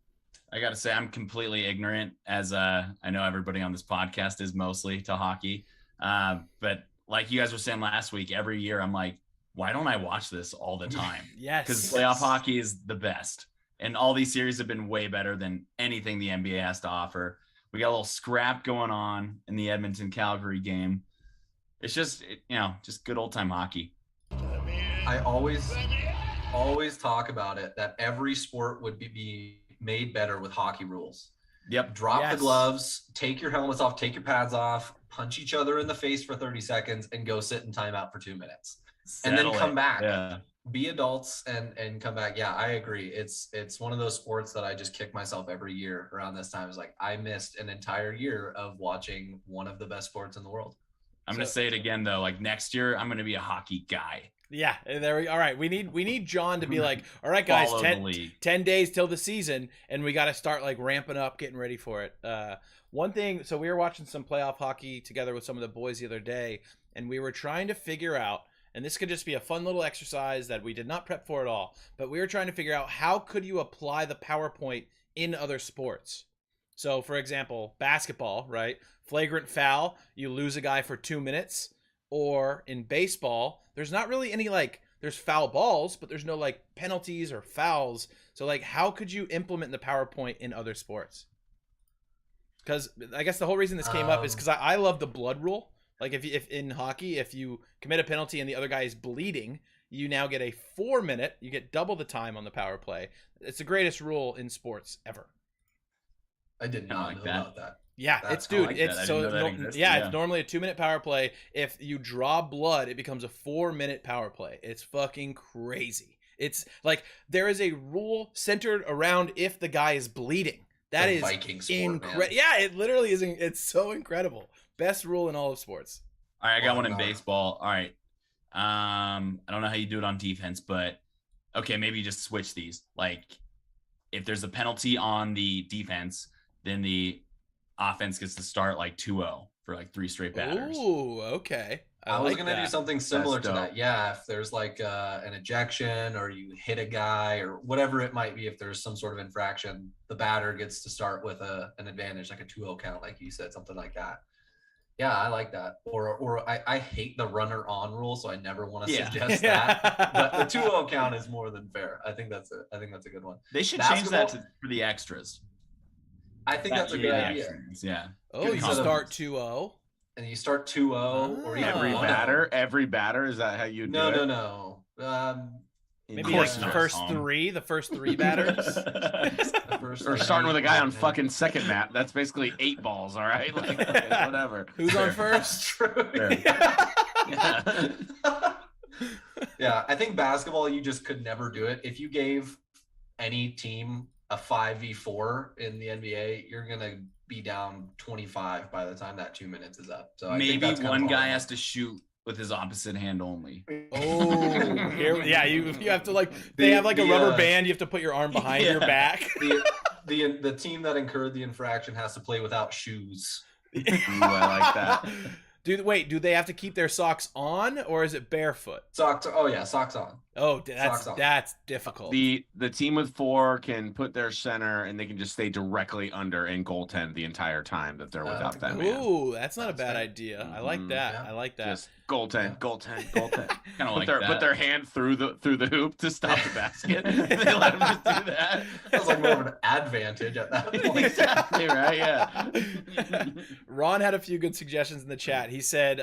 I got to say, I'm completely ignorant, as I know everybody on this podcast is mostly to hockey. But like you guys were saying last week, every year I'm like, why don't I watch this all the time? Yes. Because playoff hockey is the best. And all these series have been way better than anything the NBA has to offer. We got a little scrap going on in the Edmonton-Calgary game. It's just, just good old-time hockey. Come in. I always talk about it that every sport would be made better with hockey rules. Yep. Drop the Yes. gloves, take your helmets off, take your pads off, punch each other in the face for 30 seconds, and go sit in timeout for 2 minutes. And then Settle come it. back. Yeah. Be adults and come back. Yeah, I agree. It's one of those sports that I just kick myself every year around this time. It's like I missed an entire year of watching one of the best sports in the world. I'm gonna say it again though. Like next year, I'm gonna be a hockey guy. Yeah, all right. We need John to be like, all right, guys, Follow the league. 10 days till the season, and we got to start like ramping up, getting ready for it. One thing, so we were watching some playoff hockey together with some of the boys the other day, and we were trying to figure out, and this could just be a fun little exercise that we did not prep for at all, but we were trying to figure out how could you apply the PowerPoint in other sports. So, for example, basketball, right? Flagrant foul, you lose a guy for 2 minutes. Or in baseball, there's not really any there's foul balls, but there's no like penalties or fouls. So like, how could you implement the PowerPoint in other sports? Because I guess the whole reason this came up is because I love the blood rule. Like if in hockey, if you commit a penalty and the other guy is bleeding, you now get a 4 minute, you get double the time on the power play. It's the greatest rule in sports ever. I did not know about that. Yeah, That's it's like that. I didn't know that existed. yeah, Yeah. it's normally a 2 minute power play. If you draw blood, it becomes a 4 minute power play. It's fucking crazy. It's like there is a rule centered around if the guy is bleeding. That The is Viking sport, incredible. man. Yeah, it literally is. It's so incredible. Best rule in all of sports. All right, I got one in Wow. baseball. All right. I don't know how you do it on defense, but okay, maybe you just switch these. Like if there's a penalty on the defense, then the offense gets to start like 2-0 for like 3 straight batters. Ooh, okay. I was like gonna do that. something similar That's to dope. that. Yeah, if there's like an ejection or you hit a guy or whatever it might be, if there's some sort of infraction, the batter gets to start with an advantage, like a 2-0 count, like you said, something like that. Yeah, I like that. Or I hate the runner on rule, so I never want to Yeah. suggest that. But the 2-0 count is more than fair. I think that's a good one. They should change that Basketball? for the extras. I think that's a good Yeah, idea. extras, yeah. Oh, Good you concept. start 2-0. And you start 2-0 or even Every 1-0. batter. Is that how you do No, it? no. Maybe course like not, the first three batters. The first Or three. starting with a guy on fucking second map. That's basically 8 balls. All right, like, okay, whatever. Who's on That's first? true. Yeah. Yeah, I think basketball, you just could never do it. If you gave any team a 5v4 in the NBA, you're going to be down 25 by the time that 2 minutes is up. So I think Maybe that's kind one of guy horrible. has to shoot with his opposite hand only. Oh, yeah. You have to they have like a rubber band. You have to put your arm behind your Yeah. back. the team that incurred the infraction has to play without shoes. Ooh, I like that. Do they have to keep their socks on or is it barefoot? Socks. Oh yeah, socks on. Oh, Socks on. that's difficult. The team with 4 can put their center and they can just stay directly under and goaltend the entire time that they're without that man. Ooh, that's not a That's bad fair. idea. I like Mhm. that. Yeah. I like that. Just goaltend. Kind of like Put that. their hand through the hoop to stop the basket. They let them just do that. That was like more of an advantage at that point. Exactly right. Yeah. Ron had a few good suggestions in the chat. He said,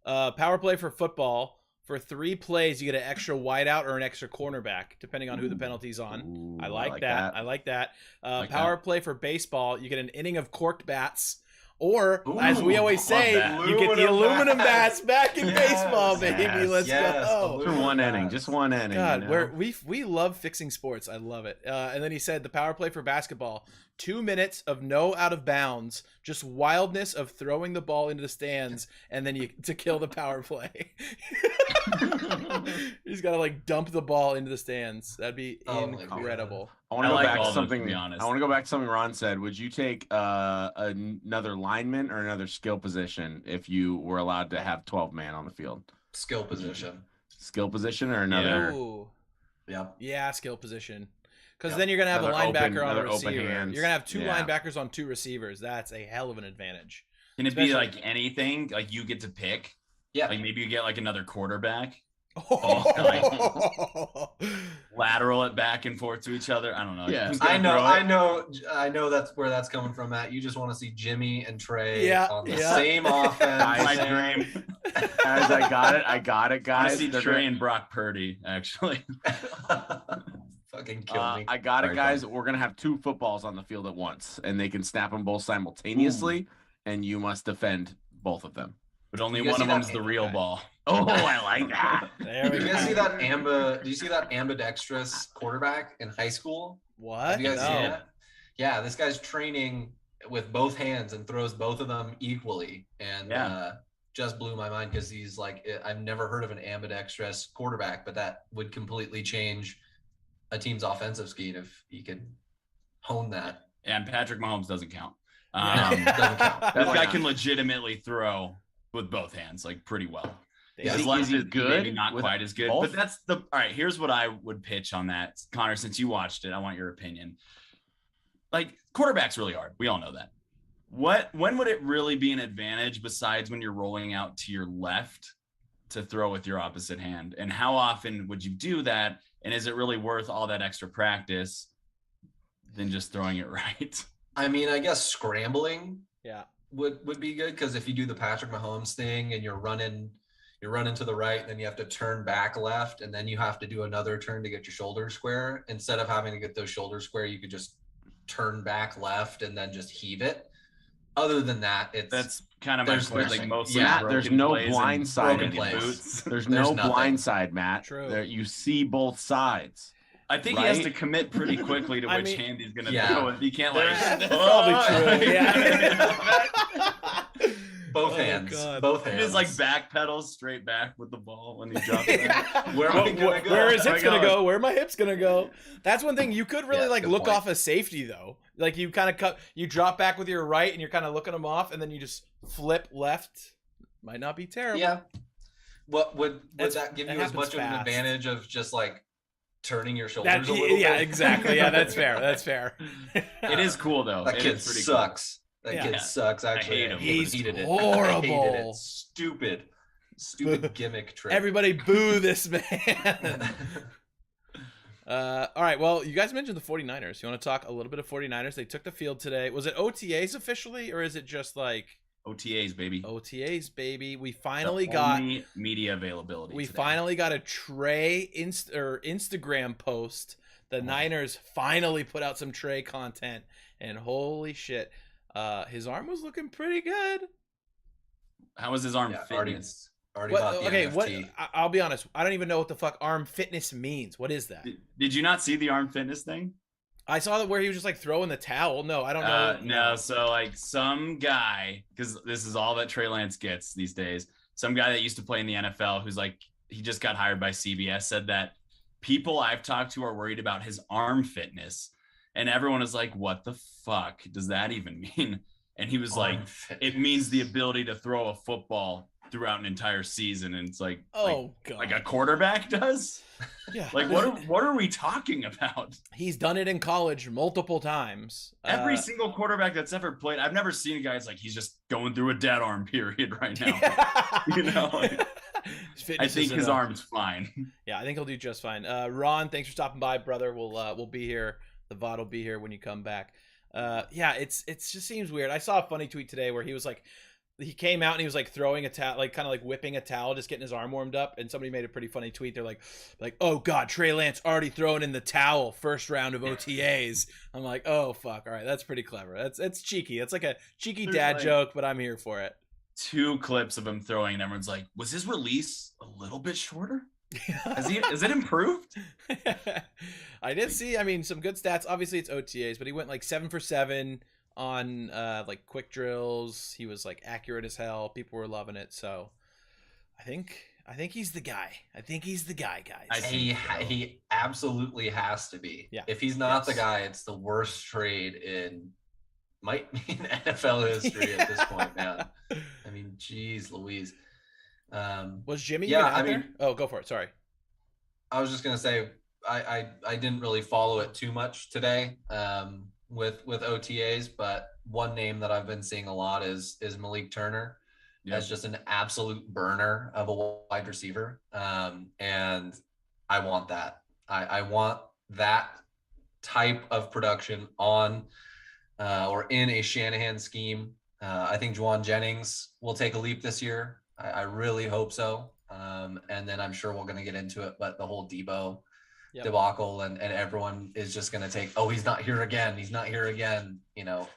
power play for football. For 3 plays, you get an extra wideout or an extra cornerback, depending on who the penalty's on. Ooh, I like that. I like that. Power play for baseball, you get an inning of corked bats. Or, as we Ooh, always love say, that. you get the aluminum bats back in Yes, baseball, baby. yes, Let's go. For one inning, just one inning. God, you know? we love fixing sports. I love it. And then he said the power play for basketball, 2 minutes of no out of bounds, just wildness of throwing the ball into the stands, and then to kill the power play. He's got to like dump the ball into the stands. That'd be Oh my incredible. I want I to go like back all to of them, to something. be honest. I want to go back to something Ron said. Would you take another lineman or another skill position if you were allowed to have 12 man on the field? Skill position. Skill position or another? Ooh. Yep. Yeah, skill position. Because Yeah. then you're gonna have a Another linebacker open- on a another open receiver. hands. You're gonna have 2 Yeah. linebackers on 2 receivers. That's a hell of an advantage. Can it be Especially- like anything? Like you get to pick? Yeah. Like maybe you get like another quarterback? Lateral it back and forth to each other. I don't know. Yeah. Who's gonna throw it? I know that's where that's coming from, Matt. You just want to see Jimmy and Trey Yeah, on the yeah. same offense. My dream. Guys, I got it, I guys. see They're Trey gonna- and Brock Purdy, actually. Fucking kill me. I got it, Sorry, guys. Tom. We're gonna have 2 footballs on the field at once, and they can snap them both simultaneously, and you must defend both of them. But only You guys one see of that them's the game? real Okay. ball. Oh, I like that. There we Did you guys go. see that do you see that ambidextrous quarterback in high school? What? Have you guys No. seen that? Yeah, this guy's training with both hands and throws both of them equally, and Yeah. just blew my mind because he's like, I've never heard of an ambidextrous quarterback, but that would completely change a team's offensive scheme if he could hone that. And Patrick Mahomes doesn't count. Doesn't count. This Why guy not? can legitimately throw with both hands, like pretty well. Yeah. His Is left he is good maybe not with quite as good, both? but that's the all right. Here's what I would pitch on that, Connor. Since you watched it, I want your opinion. Like quarterback's really hard. We all know that. When would it really be an advantage besides when you're rolling out to your left to throw with your opposite hand? And how often would you do that? And is it really worth all that extra practice than just throwing it right? I mean, I guess scrambling Yeah. would be good because if you do the Patrick Mahomes thing and you're running to the right, then you have to turn back left, and then you have to do another turn to get your shoulders square. Instead of having to get those shoulders square, you could just turn back left and then just heave it. Other than that, That's kind of my There's point. Like nothing. mostly Matt, there's broken no plays and blind side broken in this. boots. There's There's no nothing. blind side, Matt. True. There, you see both sides. I think he has Right? to commit pretty quickly to I which mean- hand he's going to Yeah. throw it. He can't like. That's probably true. Yeah. both Oh, hands. God. Both He hands. just like back pedals straight back with the ball when he drops it. Where am I gonna go? Where his Where hips am I gonna going? go? Where my hips gonna go? That's one thing you could really Yeah, like good look point. off a safety though. Like you kind of you drop back with your right and you're kind of looking them off, and then you just flip left. Might not be terrible. Yeah. What would That's- that give that you as happens much of an fast. advantage of just like turning your That, shoulders a little yeah, bit? exactly. Yeah, that's fair. That's fair. It is cool though. That It kid is pretty sucks. That Yeah. kid Yeah. sucks. Actually, hate him. He's hated it. I horrible. hated it. Stupid gimmick trick. Everybody boo this man. All right. Well, you guys mentioned the 49ers. You want to talk a little bit of 49ers? They took the field today. Was it OTAs officially, or is it just like cool. OTAs, baby. OTAs, baby? We The finally got only media availability. we today. finally got a Trey Instagram post. The Niners finally put out some Trey content, and holy shit, his arm was looking pretty good. How was his arm Yeah, fitness? already What, bought the okay, NFT. what? I'll be honest. I don't even know what the fuck arm fitness means. What is that? Did you not see the arm fitness thing? I saw that where he was just like throwing the towel. No, I don't know. No, so like some guy, because this is all that Trey Lance gets these days. Some guy that used to play in the NFL who's like, he just got hired by CBS, said that people I've talked to are worried about his arm fitness. And everyone is like, what the fuck does that even mean? And he was like, Arm fit. it means the ability to throw a football throughout an entire season. And it's like, Oh god. like a quarterback does? yeah. Like, what are we talking about? He's done it in college multiple times. Every single quarterback that's ever played, I've never seen a guy that's like, he's just going through a dead arm period right now. You know, like, His I fitness think isn't his up. arm's fine. Yeah, I think he'll do just fine. Ron, thanks for stopping by, brother. We'll be here. The VOD will be here when you come back. Yeah, it's just seems weird. I saw a funny tweet today where he was like, he came out and he was like throwing a towel, like kind of like whipping a towel, just getting his arm warmed up. And somebody made a pretty funny tweet. They're like, oh god, Trey Lance already throwing in the towel first round of OTAs. I'm like, oh fuck, all right, that's pretty clever. That's cheeky. That's like a cheeky There's dad like- joke, but I'm here for it. 2 clips of him throwing, and everyone's like, was his release a little bit shorter? Has it improved? I did see, I mean, some good stats. Obviously, it's OTAs, but he went like 7 for 7 on like quick drills. He was like accurate as hell. People were loving it. So I think he's the guy. I think he's the guy, guys. I think so. He absolutely has to be. Yeah. If he's not the Yes. guy, it's the worst trade might be in NFL history at this point, man. I mean, geez, Louise. Was Jimmy Yeah, even out I there? mean- Oh, go for it. Sorry. I was just gonna say I didn't really follow it too much today with OTAs, but one name that I've been seeing a lot is Malik Turner. as just an absolute burner of a wide receiver. And I want that. I want that type of production on or in a Shanahan scheme. I think Juwan Jennings will take a leap this year. I really hope so. And then I'm sure we're going to get into it, but the whole Debo debacle and everyone is just going to take, oh, he's not here again. He's not here again. You know,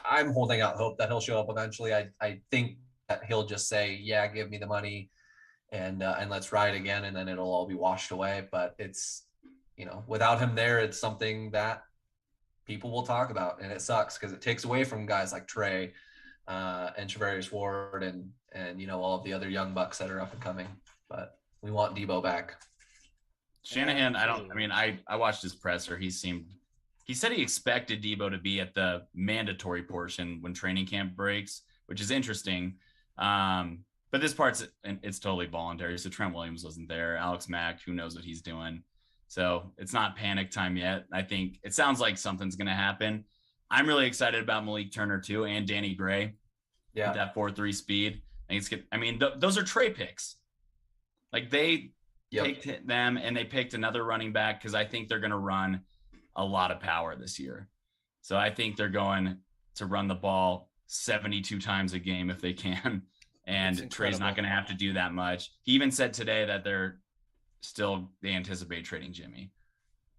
I'm holding out hope that he'll show up eventually. I think that he'll just say, yeah, give me the money and let's ride again. And then it'll all be washed away. But it's, you know, without him there, it's something that people will talk about, and it sucks because it takes away from guys like Trey and Charvarius Ward and you know, all of the other young bucks that are up and coming. But we want Debo back. Shanahan, I watched his presser. He said he expected Debo to be at the mandatory portion when training camp breaks, which is interesting. But this it's totally voluntary. So Trent Williams wasn't there. Alex Mack, who knows what he's doing. So it's not panic time yet. I think it sounds like something's going to happen. I'm really excited about Malik Turner too, and Danny Gray. Yeah. That 4.3 speed. I think it's good. I mean, those are Trey picks. Like they picked them and they picked another running back because I think they're going to run a lot of power this year. So I think they're going to run the ball 72 times a game if they can. And Trey's not going to have to do that much. He even said today that they anticipate trading Jimmy.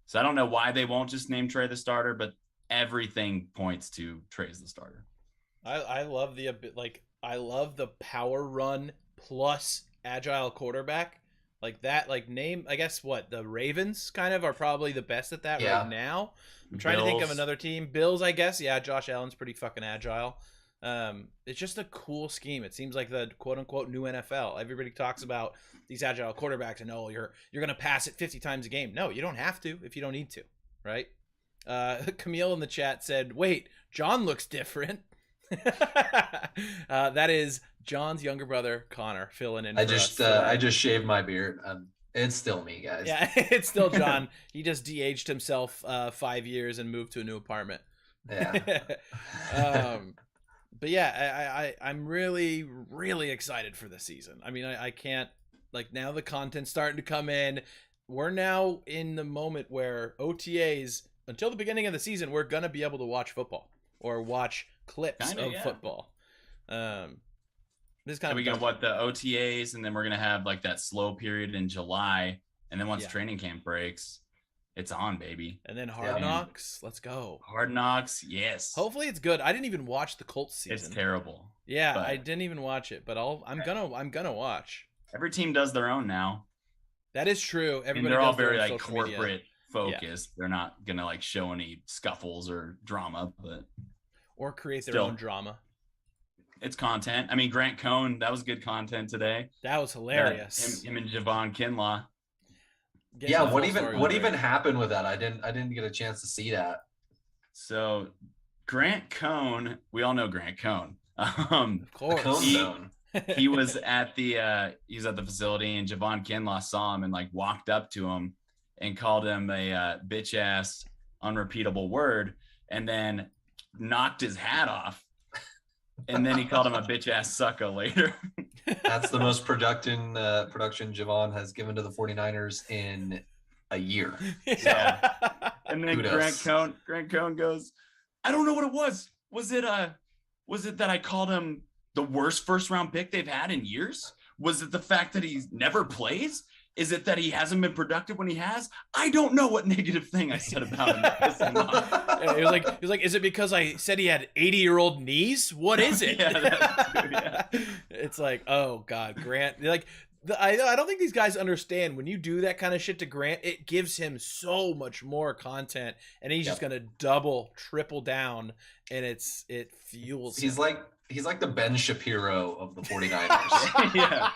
So I don't know why they won't just name Trey the starter, but everything points to Trey's the starter. I love the power run plus agile quarterback. Like that, like name, I guess what the Ravens kind of are probably the best at that right now. I'm trying to think of another team. Bills, I guess. Yeah, Josh Allen's pretty fucking agile. It's just a cool scheme. It seems like the quote unquote new NFL. Everybody talks about these agile quarterbacks and you're gonna pass it 50 times a game. No, you don't have to if you don't need to, right? Camille in the chat said, "Wait, John looks different." That is John's younger brother Connor filling in. I just shaved my beard. It's still me, guys. Yeah, it's still John. He just de-aged himself 5 years and moved to a new apartment. Yeah. But yeah, I'm really, really excited for the season. I mean, I can't, like, now the content's starting to come in. We're now in the moment where OTAs, until the beginning of the season, we're going to be able to watch football or watch clips of football. This kind of we got the OTAs, and then we're going to have like that slow period in July. And then once training camp breaks, it's on, baby. And then Hard Knocks. Let's go. Hard Knocks. Yes. Hopefully it's good. I didn't even watch the Colts season. It's terrible. Yeah, I didn't even watch it, but I'm gonna watch. Every team does their own now. That is true. Everybody they're all does their very own like social corporate media focused. They're not gonna like show any scuffles or drama, or create their own drama. It's content. I mean, Grant Cohn, that was good content today. That was hilarious. Him and Javon Kinlaw. What even happened with that? I didn't get a chance to see that. So Grant Cohn, we all know Grant Cohn. Of course. He was at the facility, and Javon Kinlaw saw him and like walked up to him and called him a bitch ass unrepeatable word, and then knocked his hat off. And then he called him a bitch ass sucker later. That's the most production Javon has given to the 49ers in a year. Yeah. And then Grant Cohn goes, I don't know what it was. Was it that I called him the worst first round pick they've had in years? Was it the fact that he never plays? Is it that he hasn't been productive when he has? I don't know what negative thing I said about him. He was like, is it because I said he had 80-year-old knees? What is it? It's like, oh God, Grant. Like, I don't think these guys understand when you do that kind of shit to Grant, it gives him so much more content, and he's just gonna double, triple down, and it fuels. He's like the Ben Shapiro of the 49ers. Yeah.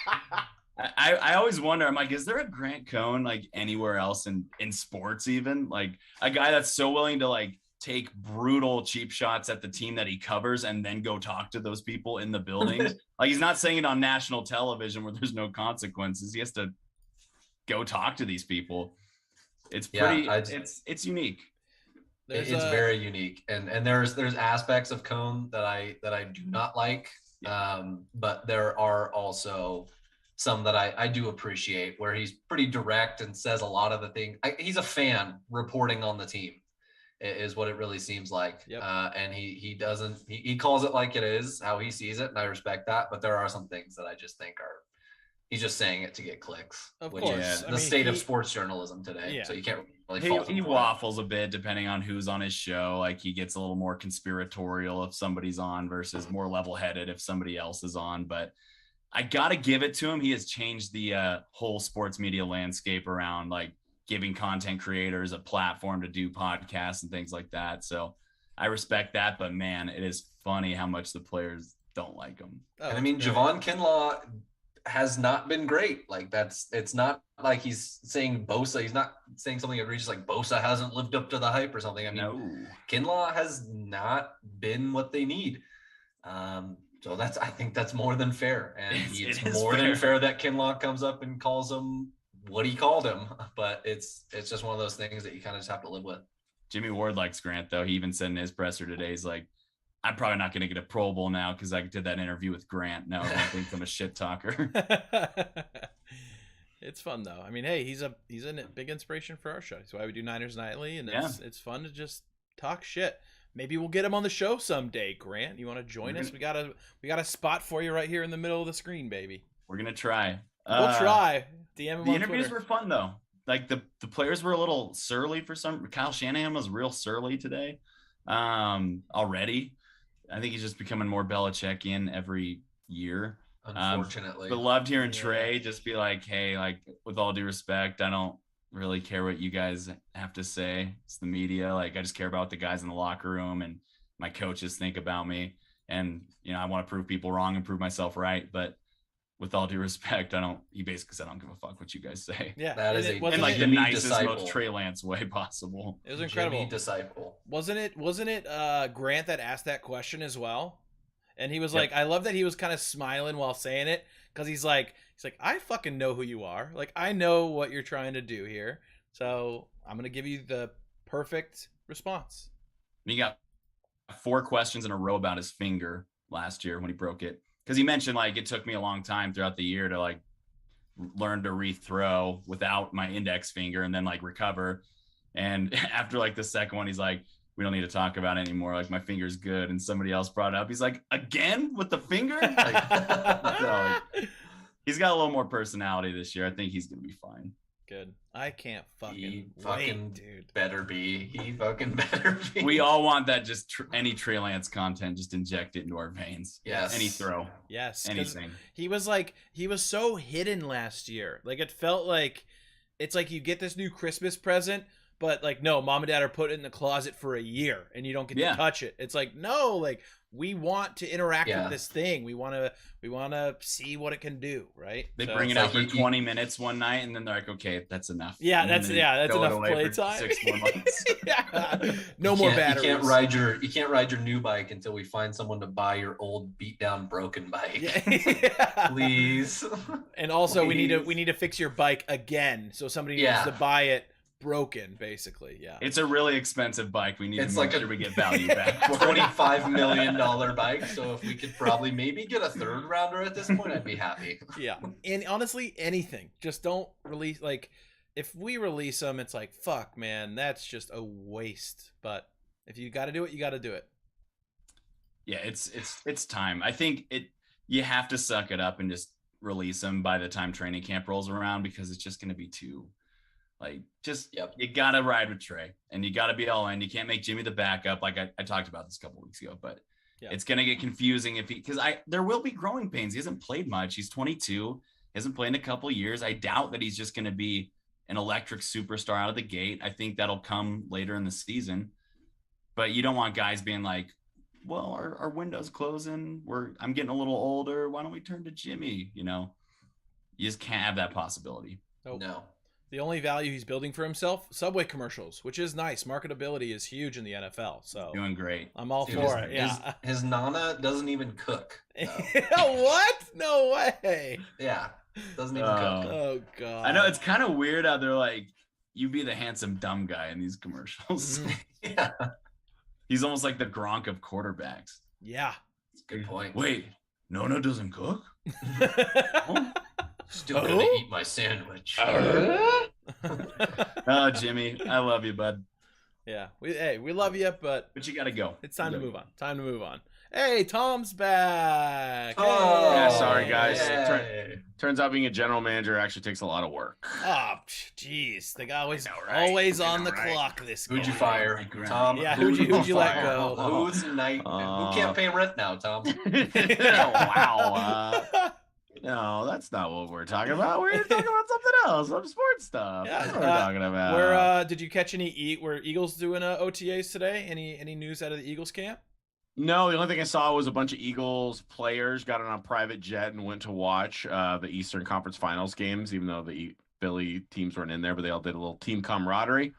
I always wonder, I'm like, is there a Grant Cohn like anywhere else in sports, even like a guy that's so willing to like take brutal cheap shots at the team that he covers and then go talk to those people in the buildings? Like, he's not saying it on national television where there's no consequences. He has to go talk to these people. It's pretty, it's unique. It's very unique. And there's aspects of Cohn that I do not like. But there are also some that I do appreciate where he's pretty direct and says a lot of the things. He's a fan reporting on the team is what it really seems like. Yep. And he calls it like it is, how he sees it. And I respect that. But there are some things that I just think he's just saying it to get clicks, Of which course. is I the mean, state of sports journalism today. Yeah. So you can't really fault him He for waffles a bit depending on who's on his show. Like he gets a little more conspiratorial if somebody's on versus more level-headed if somebody else is on. But I gotta give it to him. He has changed the whole sports media landscape around like giving content creators a platform to do podcasts and things like that. So I respect that. But man, it is funny how much the players don't like him. Oh, And I mean, it's great. Javon Kinlaw has not been great. Like it's not like he's saying Bosa. He's not saying something egregious like Bosa hasn't lived up to the hype or something. I mean, No. Kinlaw has not been what they need. So I think that's more than fair. And It it's is more than fair. fair that Kinlaw comes up and calls him what he called him. But it's just one of those things that you kind of just have to live with. Jimmy Ward likes Grant, though. He even said in his presser today, he's like, I'm probably not going to get a Pro Bowl now because I did that interview with Grant. No, I don't think I'm a shit talker. It's fun though. I mean, hey, he's a big inspiration for our show. That's why we do Niners Nightly, and it's fun to just talk shit. Maybe we'll get him on the show someday, Grant. You want to join us? We got a spot for you right here in the middle of the screen, baby. We're going to try. We'll try. DM him The on interviews Twitter. were fun, though. Like the players were a little surly for some. Kyle Shanahan was real surly today already. I think he's just becoming more Belichickian every year. Unfortunately. But loved hearing Trey just be like, hey, like, with all due respect, I don't really care what you guys have to say. It's the media. Like, I just care about what the guys in the locker room and my coaches think about me. And, you know, I want to prove people wrong and prove myself right. But with all due respect, he basically said, I don't give a fuck what you guys say. Yeah, That is In like the Jimmy nicest, disciple. most Trey Lance way possible. it was incredible. Jimmy disciple. Wasn't it Grant that asked that question as well? And he was like, I love that he was kind of smiling while saying it because he's like, I fucking know who you are. Like, I know what you're trying to do here. So I'm going to give you the perfect response. He got 4 questions in a row about his finger last year when he broke it. Because he mentioned, like, it took me a long time throughout the year to, like, learn to rethrow without my index finger and then, like, recover. And after, like, the second one, he's like, we don't need to talk about it anymore. Like, my finger's good. And somebody else brought it up. He's like, again with the finger? Like, so, like, he's got a little more personality this year. I think he's going to be fine. Good. I can't He wait, fucking dude. better be. He fucking better be. We all want that, just any Trey Lance content, just inject it into our veins. Yes. Any throw. Yes. 'cause Anything. He was so hidden last year. Like, it felt like it's like you get this new Christmas present, but like, no, mom and dad are put it in the closet for a year and you don't get to touch it. It's like, no, like, we want to interact with this thing. We want to see what it can do, right? They So bring it it's out for 20 minutes one night, and then they're like, "Okay, that's enough." Yeah, And that's then that's throw it enough away play for time. 6 more months. Yeah. No more batteries. You can't ride your new bike until we find someone to buy your old beat down broken bike. Yeah. Please. And also, we Please. need to fix your bike again, so somebody needs to buy it broken, basically. Yeah. It's a really expensive bike. We need It's to make like sure we get value back. for it. $25 million bike. So if we could probably maybe get a third rounder at this point, I'd be happy. Yeah. And honestly, anything. Just don't release, like, if we release them, it's like, fuck, man, that's just a waste. But if you got to do it, you got to do it. Yeah, it's time. I think you have to suck it up and just release them by the time training camp rolls around, because it's just going to be too, like, you got to ride with Trey and you got to be all in. You can't make Jimmy the backup. Like I talked about this a couple weeks ago, but it's going to get confusing because there will be growing pains. He hasn't played much. He's 22, hasn't played in a couple of years. I doubt that he's just going to be an electric superstar out of the gate. I think that'll come later in the season, but you don't want guys being like, well, our window's closing. I'm getting a little older. Why don't we turn to Jimmy? You know, you just can't have that possibility. Nope. No. The only value he's building for himself, Subway commercials, which is nice. Marketability is huge in the NFL. So Doing great. I'm all for it. Yeah. His Nana doesn't even cook. What? No way. Yeah. Doesn't even cook. Oh God. I know it's kind of weird how they're like, you be the handsome dumb guy in these commercials. Yeah. He's almost like the Gronk of quarterbacks. Yeah. That's a good point. Wait, Nona doesn't cook? Still gonna Oh? eat my sandwich. Oh, Jimmy, I love you, bud. Yeah, we love you, but But you got to go. it's time You to gotta move on. Time to move on. Hey, Tom's back. Oh, Yeah, sorry, guys. yay. Turns out being a general manager actually takes a lot of work. Oh, jeez. They always, I know, right? always I on know, the right? clock. This Who'd you guy. fire, Tom? Yeah, who'd you let fire? go? Who's night? Who can't pay rent now, Tom? Wow. No, that's not what we're talking about. We're talking about something else, some sports stuff. Yeah, That's what we're talking about. Where did you catch any? Were Eagles doing OTAs today? Any news out of the Eagles camp? No, the only thing I saw was a bunch of Eagles players got on a private jet and went to watch the Eastern Conference Finals games, even though the Philly teams weren't in there, but they all did a little team camaraderie.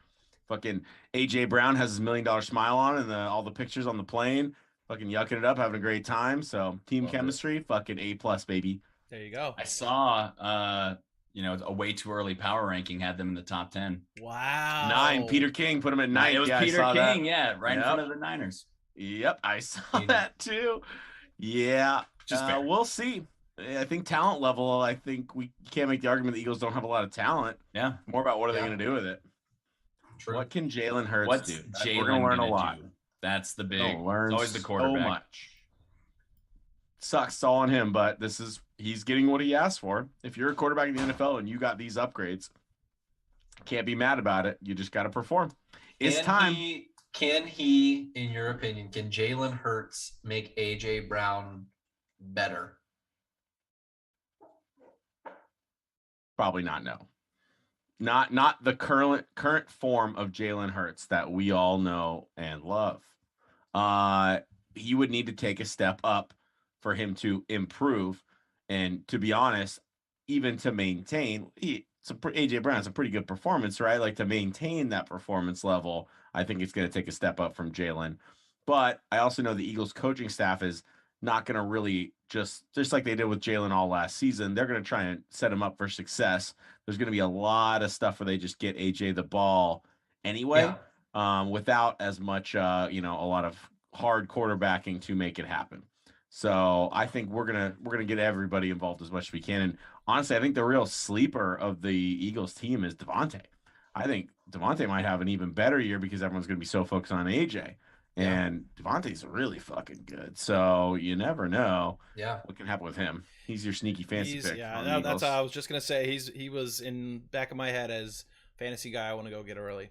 Fucking AJ Brown has his $1 million smile on, and all the pictures on the plane, fucking yucking it up, having a great time. So team Love it. chemistry, fucking A+, baby. There you go. I saw, a way too early power ranking had them in the top 10. Wow. 9. Peter King put him at 9. It was Yeah, I Peter saw that. King, yeah, right in Yep. front of the Niners. Yep, I saw Yeah. that too. Yeah, Just fair. we'll see. I think talent level, I think we can't make the argument the Eagles don't have a lot of talent. Yeah. More about what are they Yeah. going to do with it. True. What can Jalen Hurts What's do? Jalen We're going to learn a gonna lot. do? That's the big. Gonna learn It's always the so quarterback. much. Sucks all on him, but he's getting what he asked for. If you're a quarterback in the NFL and you got these upgrades, can't be mad about it. You just got to perform. It's time. Can he, in your opinion, can Jalen Hurts make AJ Brown better? Probably not. No, not the current form of Jalen Hurts that we all know and love. He would need to take a step up for him to improve, and to be honest, even to maintain, AJ Brown's a pretty good performance, right? Like, to maintain that performance level, I think it's going to take a step up from Jalen. But I also know the Eagles coaching staff is not going to really just like they did with Jalen all last season. They're going to try and set him up for success. There's going to be a lot of stuff where they just get AJ the ball anyway, without as much, a lot of hard quarterbacking to make it happen. So I think we're gonna get everybody involved as much as we can. And honestly, I think the real sleeper of the Eagles team is Devontae. I think Devontae might have an even better year because everyone's going to be so focused on AJ. And Devontae's really fucking good. So you never know what can happen with him. He's your sneaky fantasy pick. Yeah, that's what I was just going to say. He was in back of my head as fantasy guy I want to go get early.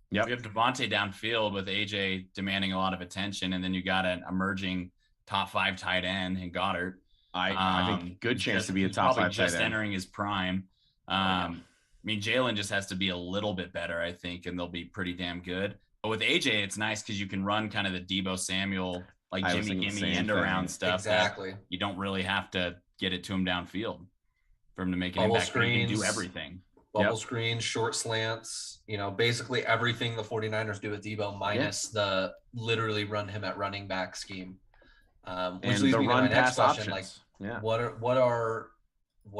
Yep. We have Devontae downfield with AJ demanding a lot of attention, and then you got an emerging top 5 tight end in Goddard. I think good chance to be a top 5 tight end. Just entering his prime. I mean, Jalen just has to be a little bit better, I think, and they'll be pretty damn good. But with AJ, it's nice because you can run kind of the Debo Samuel, like Jimmy Gimme end around stuff. Exactly. You don't really have to get it to him downfield for him to make an Bubble impact. He can do screens. everything. Bubble screens, short slants, basically everything the 49ers do with Debo minus the literally run him at running back scheme. Which leads me to my next question. Options. What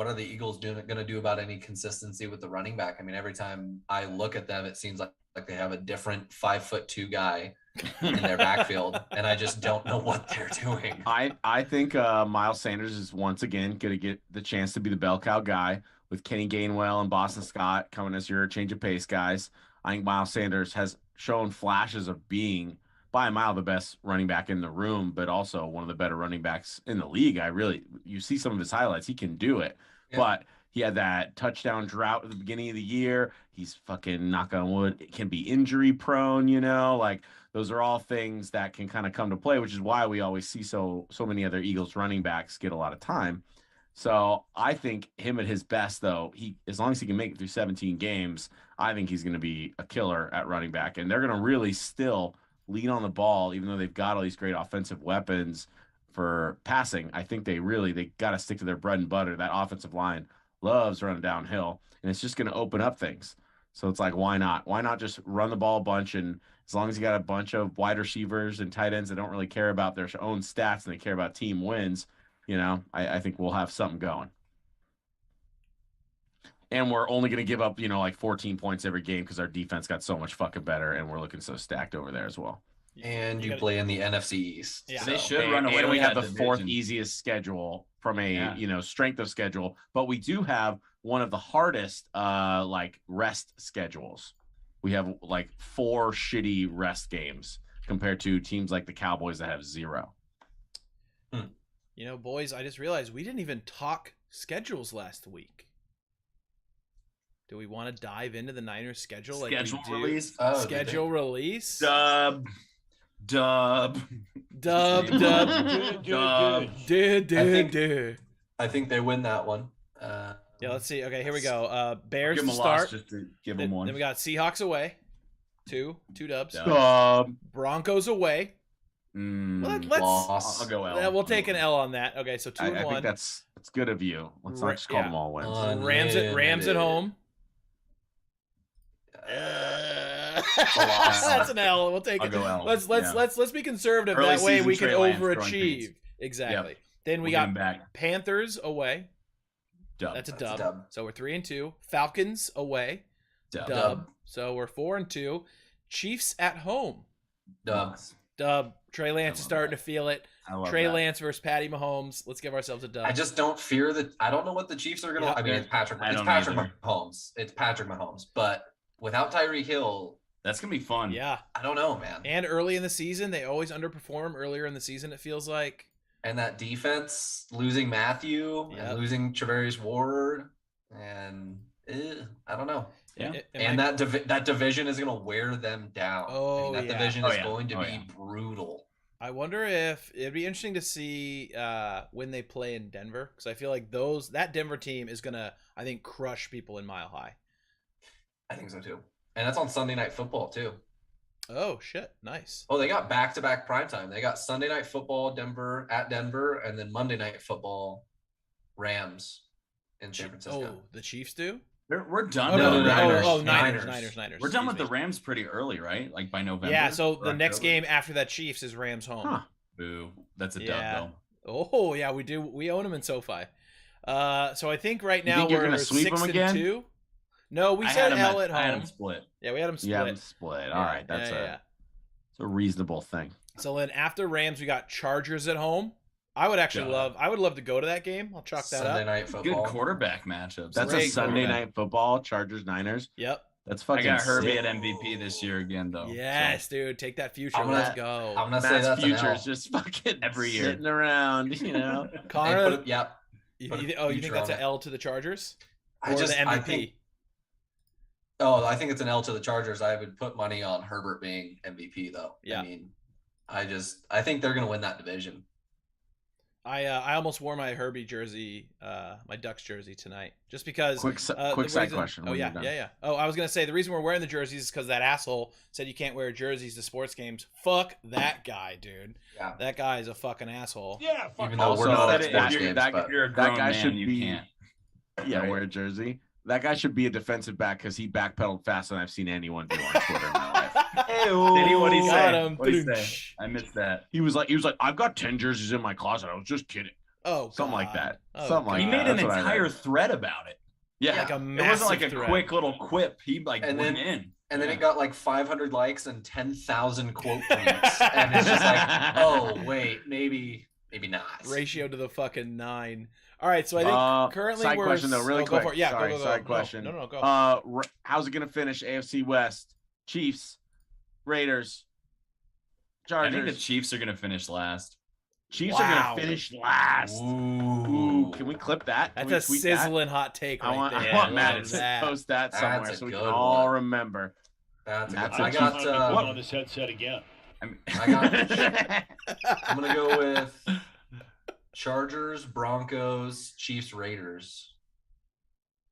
are the Eagles going to do about any consistency with the running back? I mean, every time I look at them, it seems like they have a different 5'2" guy in their backfield, and I just don't know what they're doing. I think Miles Sanders is once again going to get the chance to be the bell cow guy with Kenny Gainwell and Boston Scott coming as your change of pace guys. I think Miles Sanders has shown flashes of being by a mile the best running back in the room, but also one of the better running backs in the league. You see some of his highlights, he can do it. Yeah. But he had that touchdown drought at the beginning of the year. He's fucking, knock on wood, it can be injury prone, like those are all things that can kind of come to play, which is why we always see so many other Eagles running backs get a lot of time. So I think him at his best, though, as long as he can make it through 17 games, I think he's going to be a killer at running back. And they're going to really still lean on the ball, even though they've got all these great offensive weapons for passing. I think they got to stick to their bread and butter. That offensive line loves running downhill, and it's just going to open up things. So it's like, why not? Why not just run the ball a bunch? And as long as you got a bunch of wide receivers and tight ends that don't really care about their own stats and they care about team wins, I think we'll have something going. And we're only going to give up, like 14 points every game because our defense got so much fucking better, and we're looking so stacked over there as well. And you gotta- play in the NFC East. Yeah. They so- should run away And with we have that the fourth division. easiest schedule from a Yeah. strength of schedule, but we do have one of the hardest like rest schedules. We have like 4 shitty rest games compared to teams like the Cowboys that have 0. You know, boys, I just realized we didn't even talk schedules last week. Do we want to dive into the Niners schedule? Like Schedule we do? release. Oh, Schedule release. Dub. Dub. Dub. Dude. I think they win that one. Yeah, let's see. Okay, here we go. Bears Give to them a loss start. just to give Then, them one. then we got Seahawks away. Two dubs. Dub. Broncos away. Well, let's. Loss. I'll go L. Yeah, we'll take an L on that. Okay, so 2 I and 1. think that's good of you. Let's not just call Yeah. them all wins. Rams at home. That's an L. We'll take I'll it. go L. Let's be conservative. Early that way season we can Trey Lance throwing overachieve. things. Exactly. Then we We'll get got him back. Panthers away. Dub. That's a That's a dub. dub. So we're 3 and 2. Falcons away. Dub. Dub. So we're 4 and 2. Chiefs at home. Dub. Dub. Trey Lance I is love starting that. to feel it. I love Trey that. Lance versus Patty Mahomes. Let's give ourselves a dub. I just don't fear that. I don't know what the Chiefs are gonna. Yeah. I mean, it's Patrick. I It's don't Patrick either. Mahomes. It's Patrick Mahomes. But without Tyreek Hill, That's gonna be fun. Yeah. I don't know, man. And early in the season, they always underperform earlier in the season, it feels like. And that defense, losing Matthew Yep. and losing Travarius Ward, and I don't know. Yeah. And that division is going to wear them down. Oh, that yeah. division Oh, is yeah. going to Oh, be yeah. brutal. I wonder if it'd be interesting to see when they play in Denver, because I feel like that Denver team is gonna, I think, crush people in Mile High. I think so too. And that's on Sunday Night Football too. Oh shit, nice. Oh, they got back-to-back primetime. They got Sunday Night Football Denver, and then Monday Night Football Rams in San Francisco. Oh, the Chiefs do? We're done. Oh, No, with no, the Niners. Niners. We're done with Excuse the Rams pretty early, right? Like by November. me. Yeah, so the or next October? game after that Chiefs is Rams home. Huh. Boo. That's a Yeah. dub though. Oh yeah, we do. We own them in SoFi. So I think right You now think you're we're gonna sweep 6 them and again? 2. No, we I said had 'em L at I had home. them split. Yeah, we had them split. You have them split. All right, that's it's a reasonable thing. So then after Rams, we got Chargers at home. I would actually Yeah. I would love to go to that game. I'll chalk that Sunday up. Night Good Football. quarterback matchups. That's Great a Sunday quarterback. night football. Chargers Niners. Yep. That's I fucking. got Herbie sick. at MVP this year again though. Yes, dude. Take that future. I'm gonna- Let's go. I'm gonna say Matt's that's an future L. is just fucking Every year. sitting around. You know. They Connor, put it- yep. you put a think future that's on an it. L to the Chargers? Or I just the MVP? I think. Oh, I think it's an L to the Chargers. I would put money on Herbert being MVP though. Yeah. I mean, I think they're gonna win that division. I almost wore my Herbie jersey, my Ducks jersey tonight, just because. Quick the side reason- question. Oh when yeah, you're done. yeah. Oh, I was gonna say the reason we're wearing the jerseys is because that asshole said you can't wear jerseys to sports games. Fuck that guy, dude. Yeah. That guy is a fucking asshole. Yeah, fuck Even though Also, we're not that- at sports that- games, that- but You're a That grown guy man, should you be- can't. Yeah, Right. wear a jersey. That guy should be a defensive back because he backpedaled faster than I've seen anyone do on Twitter in my life. Did he? What'd he Got say? him. What'd he say? I missed that. He was like, I've got 10 jerseys in my closet. I was just kidding. Oh, Something like God. that. Oh, Something like He God. that. made an That's what I entire read. thread about it. Yeah. Like a It massive wasn't like a thread. quick little quip. He like And went then- in. and then Yeah. it got like 500 likes and 10,000 quote tweets, and it's just like, oh wait, maybe not. Ratio to the fucking 9. All right, so I think currently side we're. question though, really go quick. for it. Yeah, Sorry, go. side No, question. No, go. How's it gonna finish? AFC West, Chiefs, Raiders, I Chargers. think the Chiefs are gonna finish last. Chiefs are Wow. gonna finish last. Ooh, can we clip that? Can That's a we tweet that? sizzling hot take right I want there. Matt Love to that. post that That's somewhere a so we can good all one. remember. That's a That's good. a I got. Chiefs- on his headset again. I mean, I'm gonna go with Chargers, Broncos, Chiefs, Raiders.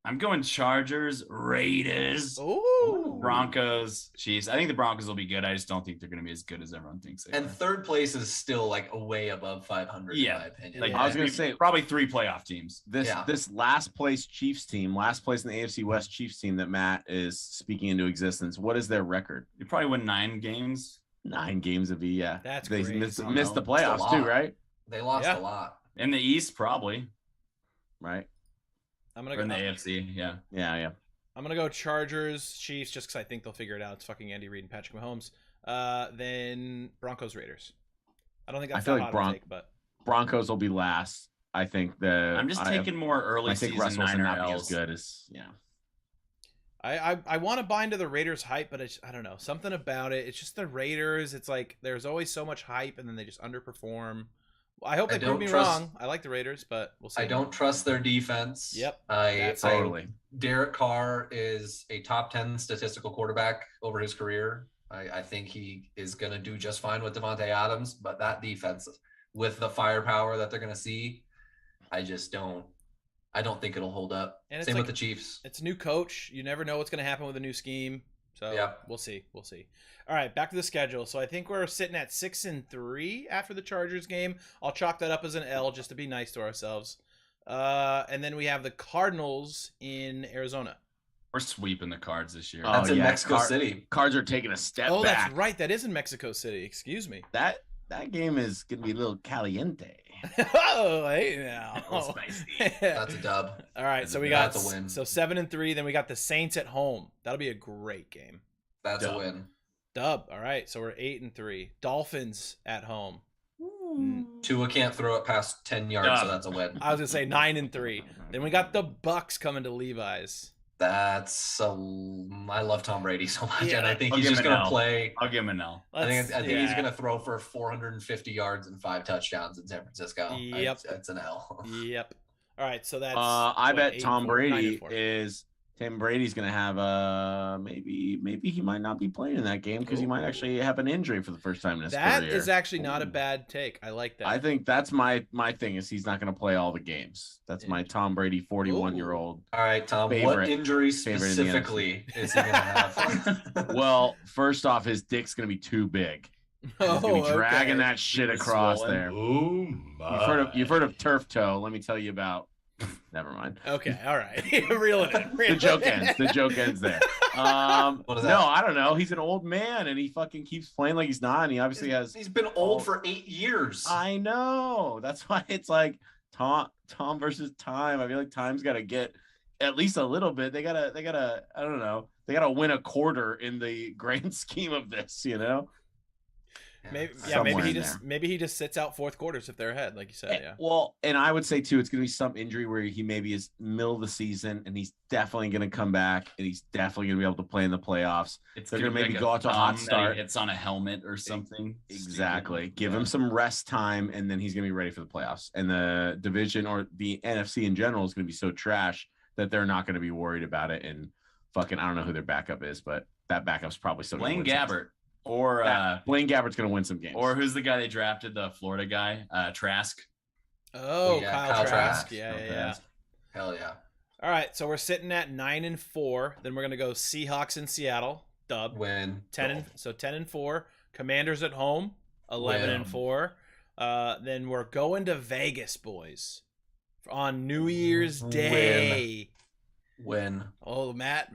I'm going Chargers, Raiders, Ooh. Broncos, Chiefs. I think the Broncos will be good. I just don't think they're going to be as good as everyone thinks they And are. third place is still like way above 500 Yeah. in my opinion. Like, Yeah. I was gonna say probably 3 playoff teams. this Yeah. this last place Chiefs team, last place in the AFC West Chiefs team that Matt is speaking into existence. What is their record? You probably win 9 games. 9 games of yeah. That's they crazy. missed I don't the know. It's a playoffs too, lot. right? They lost Yeah. a lot. In the East, probably. Right. I'm Or gonna in the go. AFC, yeah. Yeah, yeah. I'm gonna go Chargers, Chiefs, just because I think they'll figure it out. It's fucking Andy Reid and Patrick Mahomes. Then Broncos Raiders. I don't think I that's feel that like hot of a take, but Broncos will be last. I think I'm just taking more early I think season Russell's Niner not be as L's. good as I want to buy into the Raiders hype, but I don't know, something about it. It's just the Raiders. It's like there's always so much hype, and then they just underperform. I hope they prove me wrong. I like the Raiders, but we'll see. I don't trust their defense. Yep. Totally. Derek Carr is a top 10 statistical quarterback over his career. I think he is going to do just fine with Devontae Adams, but that defense, with the firepower that they're going to see, I don't think it'll hold up. And Same with the Chiefs. It's a new coach. You never know what's going to happen with a new scheme. So Yeah. we'll see. We'll see. All right, back to the schedule. So I think we're sitting at 6-3 after the Chargers game. I'll chalk that up as an L just to be nice to ourselves. And then we have the Cardinals in Arizona. We're sweeping the Cards this year. That's in Mexico City. Cards are taking a step Oh, back. that's right. That is in Mexico City. Excuse me. That game is gonna be a little caliente. Oh, hey now. A little spicy. That's a dub. All right, so we got That's a win. So 7-3. Then we got the Saints at home. That'll be a great game. That's Dub. a win. Dub. All right, so we're 8-3. Dolphins at home. Tua can't throw it past 10 yards, so Dub. that's a win. I was gonna say 9-3. Then we got the Bucks coming to Levi's. I love Tom Brady so much, Yeah. and I think I'll he's give just him an going to L. play. I'll give him an L. I think he's yeah. going to throw for 450 yards and 5 touchdowns in San Francisco. Yep. It's an L. Yep. All right, so that's. I what, bet 8-4, Tom Brady 9-4. Tim Brady's gonna have maybe he might not be playing in that game because he might actually have an injury for the first time in his That career. is actually not a bad take. I like that. I think that's my thing is he's not gonna play all the games. That's my Tom Brady 41-year-old. All right, Tom, what Favorite- injury favorite in the specifically is he going to have? Well, first off, his dick's gonna be too big. He's gonna be dragging that shit It's across swollen. there. Oh my. You've heard of turf toe. Let me tell you about. Never mind. Okay, all right. Reel it in. The joke ends. The joke ends there. What is that? No, I don't know. He's an old man, and he fucking keeps playing like he's not. And he obviously has. He's been old for 8 years. I know. That's why it's like Tom versus time. I feel like time's got to get at least a little bit. They gotta. I don't know. They gotta win a quarter in the grand scheme of this. You know. Maybe Somewhere in maybe he just sits out fourth quarters if they're ahead, like you said. Yeah. Well, and I would say too, it's going to be some injury where he maybe is middle of the season, and he's definitely going to come back, and he's definitely going to be able to play in the playoffs. They're going to maybe go out to a hot start. It's on a helmet or something. Exactly. Give him some rest time, and then he's going to be ready for the playoffs. And the division or the NFC in general is going to be so trash that they're not going to be worried about it. And fucking, I don't know who their backup is, but that backup's probably still Blaine gonna win some- Gabbert. Or Blaine Gabbert's going to win some games. or who's the guy they drafted, the Florida guy, Trask. Oh, Yeah, Kyle Kyle Trask. Trask. Yeah. Hell yeah. All right, so we're sitting at 9-4. Then we're gonna go Seahawks in Seattle. Dub. Win. 10-4. Commanders at home. 11-4. Then we're going to Vegas, boys, on New Year's Day. Win. Oh, Matt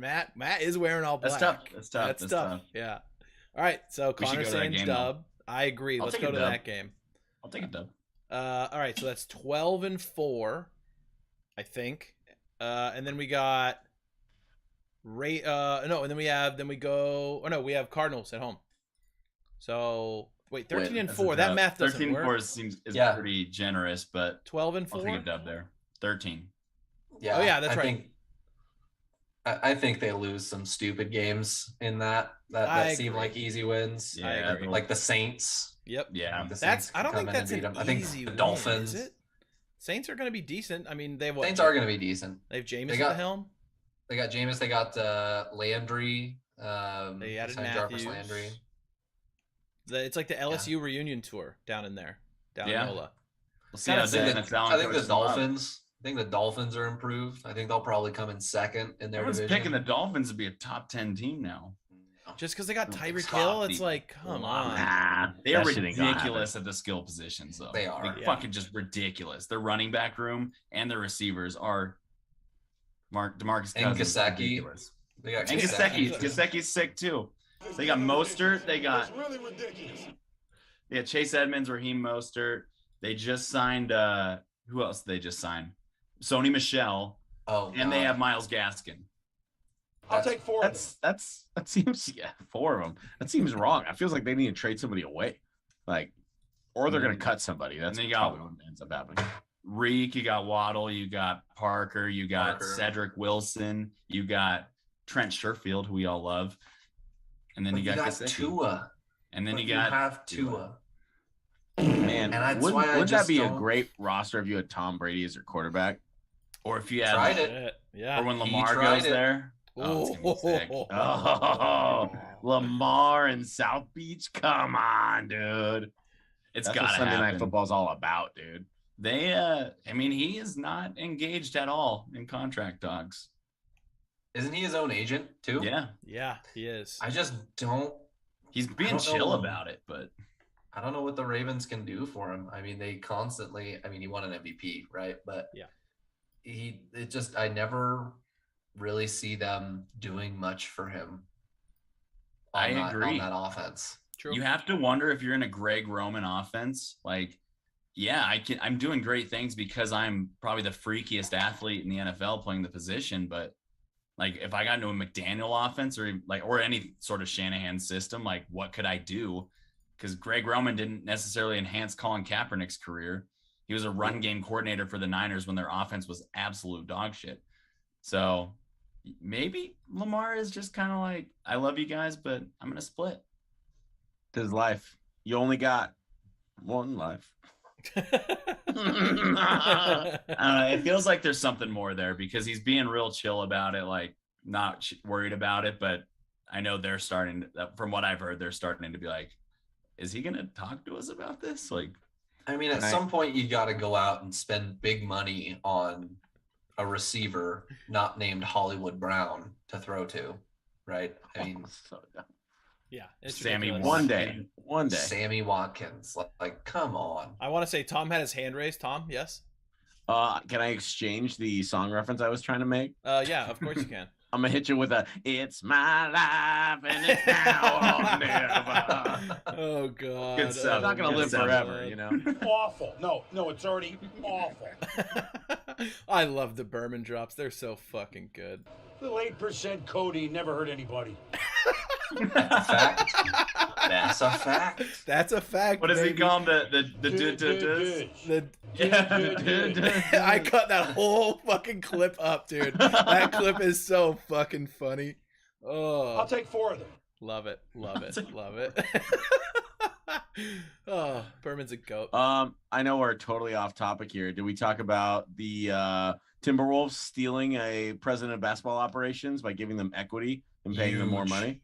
is wearing all black. That's tough. That's tough. Yeah. All right, so We should Connor go to that saying game, dub. I agree. I'll Let's take go a to dub. that game. I'll take a dub. All right, so that's 12-4, I think. And then we got we have Cardinals at home. So wait, 13-4. That math doesn't work. 13-4 is Yeah. pretty generous, but 12-4. I'll take a dub there. 13. Yeah. Oh, yeah, that's right. I think they lose some stupid games in that I seem agree. like easy wins. I Yeah, agree. Like the Saints. Yep. Yeah. The That's. Saints I don't can think come in that's and an beat 'em. I think easy the win, Dolphins. is it? Saints are going to be decent. I mean, they have what? Saints are going to be decent. They have Jameis They at got- the helm. They got Jameis. They got Landry. They added signed Jarvis Matthews. Landry. It's like the LSU reunion tour down in there, down Yeah. in NOLA. We'll see how I think Dennis the Allen coaches them up. Dolphins. I think the Dolphins are improved. I think they'll probably come in second in their Everyone's division. picking the Dolphins to be a top 10 team now. Just because they got Ooh, Tyreek stop Hill, it's the- like, come on. Nah, They are that shit ain't gonna ridiculous at the skill positions, though. They are. Like, Yeah. fucking just ridiculous. Their running back room and their receivers are DeMarcus And Cousins. Gesicki. Ridiculous. They got And Gesicki. Gesicki's sick too. They got Mostert. They got It's really ridiculous. Chase Edmonds, Raheem Mostert. They just signed who else did they just sign? Sony Michelle. Oh, And they God. have Miles Gaskin. I'll take 4 of them. That seems 4 of them. That seems wrong. It feels like they need to trade somebody away, like, or they're going to cut somebody. That's probably what ends up happening. Reek, you got Waddle, you got Parker, you got Cedric Wilson, you got Trent Sherfield, who we all love, and then you got Tua, and then you have Tua. Man, and that's wouldn't that be a great roster if you had Tom Brady as your quarterback? Or if you had tried it, yeah, or when Lamar goes there. Oh, Lamar in South Beach, come on, dude. That's what Sunday Night Football's all about, dude. They, I mean, he is not engaged at all in contract talks. Isn't he his own agent too? Yeah, he is. I just don't. He's being chill about it, but I don't know what the Ravens can do for him. I mean, they constantly. I mean, he won an MVP, right? But yeah, I never really see them doing much for him. I agree on that offense. True. You have to wonder if you're in a Greg Roman offense, like. Yeah, I'm doing great things because I'm probably the freakiest athlete in the NFL playing the position. But like, if I got into a McDaniel offense or any sort of Shanahan system, like, what could I do? Because Greg Roman didn't necessarily enhance Colin Kaepernick's career. He was a run game coordinator for the Niners when their offense was absolute dog shit. So maybe Lamar is just kind of like, I love you guys, but I'm gonna split. This is life. You only got one life. It feels like there's something more there because he's being real chill about it, like not worried about it. But I know they're starting, from what I've heard, they're starting to be like, is he going to talk to us about this? Like, I mean, at some point you got to go out and spend big money on a receiver not named Hollywood Brown to throw to, right? I mean, so dumb. Yeah, it's Sammy. ridiculous. One day. Sammy Watkins, like, come on. I want to say Tom had his hand raised. Tom, yes. Can I exchange the song reference I was trying to make? Yeah, of course you can. I'm gonna hit you with "It's my life and it's now or never." Oh God, Good stuff. I'm not gonna live forever, you know. Awful. No, it's already awful. I love the Berman drops. They're so fucking good. Little 8% Cody never hurt anybody. Fact. That's a fact. That's a fact. What does he call him? The I cut that whole fucking clip up, dude. That clip is so fucking funny. Oh, I'll take 4 of them. Love it. Love it. Oh, Berman's a goat. I know we're totally off topic here. Did we talk about the Timberwolves stealing a president of basketball operations by giving them equity and paying them more money?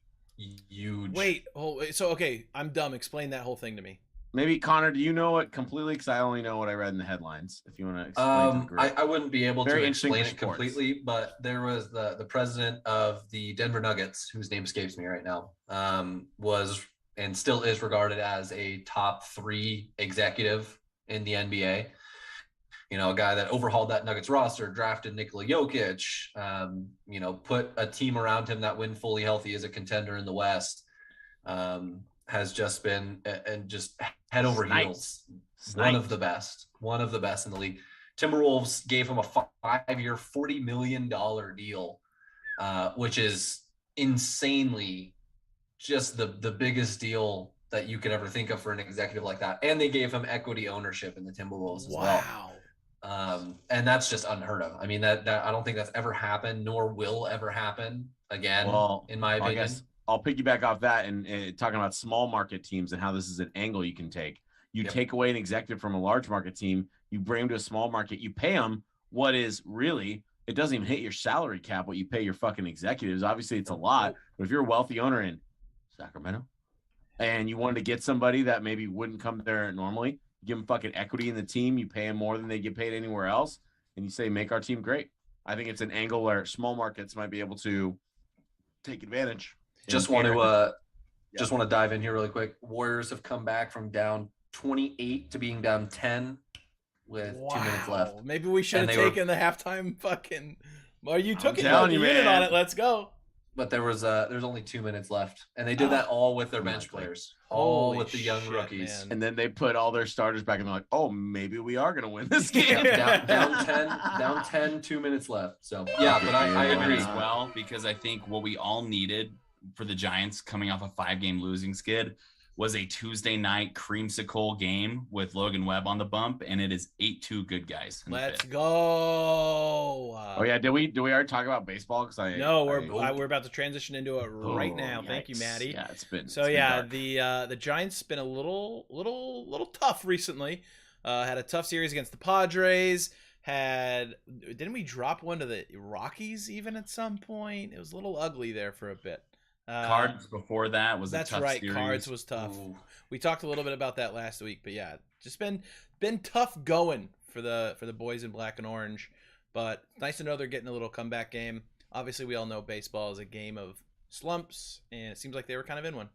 Huge. Wait. So, okay, I'm dumb. Explain that whole thing to me. Maybe, Connor, do you know it completely? Because I only know what I read in the headlines. If you want to explain to the group. I wouldn't be able Very to interesting explain for it sports. completely, but there was the president of the Denver Nuggets, whose name escapes me right now, was and still is regarded as a top 3 executive in the NBA. You know, a guy that overhauled that Nuggets roster, drafted Nikola Jokic, you know, put a team around him that when fully healthy is a contender in the West, has just been and just head over heels. One of the best in the league. Timberwolves gave him a 5-year, $40 million deal, which is insanely just the biggest deal that you could ever think of for an executive like that. And they gave him equity ownership in the Timberwolves as well. And that's just unheard of. I mean, that I don't think that's ever happened, nor will ever happen again, in my opinion. I guess I'll piggyback off that and talking about small market teams and how this is an angle you can take. You take away an executive from a large market team, you bring him to a small market, you pay him what is really, it doesn't even hit your salary cap what you pay your fucking executives. Obviously, it's a lot, but if you're a wealthy owner in Sacramento and you wanted to get somebody that maybe wouldn't come there normally, give them fucking equity in the team, you pay them more than they get paid anywhere else, and you say, make our team great. I think it's an angle where small markets might be able to take advantage. Just want to dive in here really quick. Warriors have come back from down 28 to being down 10 with 2 minutes left. Maybe we should have taken the halftime fucking. Well, you took it. telling You you, unit man. on it. Let's go. But there's only 2 minutes left, and they did that all with their bench Unlikely. players, all Holy with the young shit, rookies. man. And then they put all their starters back, and they're like, "Oh, maybe we are gonna win this game." Down 10, 2 minutes left. So yeah, but I agree. as well, because I think what we all needed for the Giants coming off a 5-game losing skid was a Tuesday night creamsicle game with Logan Webb on the bump, and it is 8-2 good guys. in the Let's fifth. go. Oh yeah, did we already talk about baseball? Because No, we're about to transition into it right now. Thank you, yikes. Maddie. Yeah, it's been So dark. the Giants been a little tough recently. Had a tough series against the Padres. Didn't we drop one to the Rockies even at some point? It was a little ugly there for a bit. Cards before that was That's a tough right. series. Cards was tough. Ooh. We talked a little bit about that last week, but yeah, just been tough going for the boys in black and orange. But nice to know they're getting a little comeback game. Obviously, we all know baseball is a game of slumps, and it seems like they were kind of in one.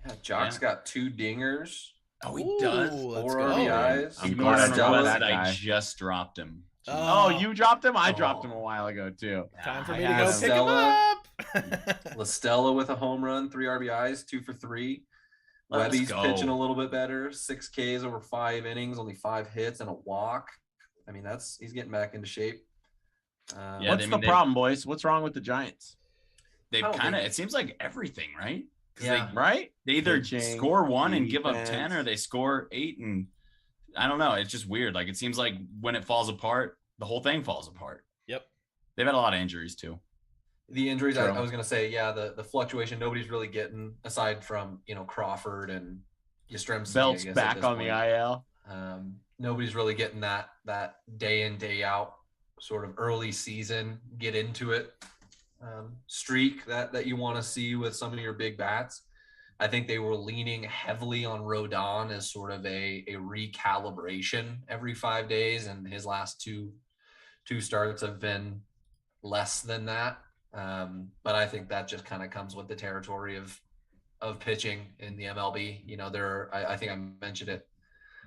Yeah, Jock's got 2 dingers. Oh, he Ooh, does. let's 4 go. RBIs. I'm Ignore glad I dropped Stella that that I guy. just dropped him. Oh, you dropped him? I Oh. dropped him a while ago too. Time for I me to had go him. pick him Stella. up. LaStella with a home run, 3 RBIs, 2 for 3. Let's Webby's go. pitching a little bit better, 6 Ks over 5 innings, only 5 hits and a walk. I mean, he's getting back into shape. Yeah, What's the problem, boys? What's wrong with the Giants? They've I don't kind of, think- it seems like everything, right? 'Cause Yeah. Right? They either Pitching, score 1 and give up defense. 10, or they score 8 and I don't know. It's just weird. Like, it seems like when it falls apart, the whole thing falls apart. Yep. They've had a lot of injuries too. The injuries, True. I was going to say, yeah, the fluctuation, nobody's really getting, aside from, Crawford and Yastrzemski. Belt's I guess, at back this on point. the IL. Nobody's really getting that day in, day out sort of early season, get into it streak that you want to see with some of your big bats. I think they were leaning heavily on Rodon as sort of a recalibration every 5 days, and his last two starts have been less than that. But I think that just kind of comes with the territory of pitching in the MLB. I think I mentioned it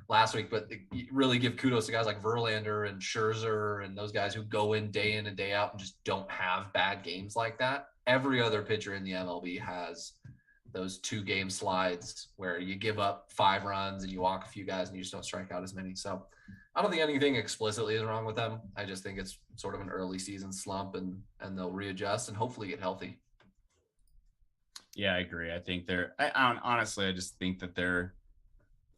last week, but you really give kudos to guys like Verlander and Scherzer and those guys who go in and day out and just don't have bad games like that. Every other pitcher in the MLB has those 2-game slides where you give up 5 runs and you walk a few guys and you just don't strike out as many. So I don't think anything explicitly is wrong with them. I just think it's sort of an early season slump, and they'll readjust and hopefully get healthy. Yeah, I agree. I think honestly, I just think that they're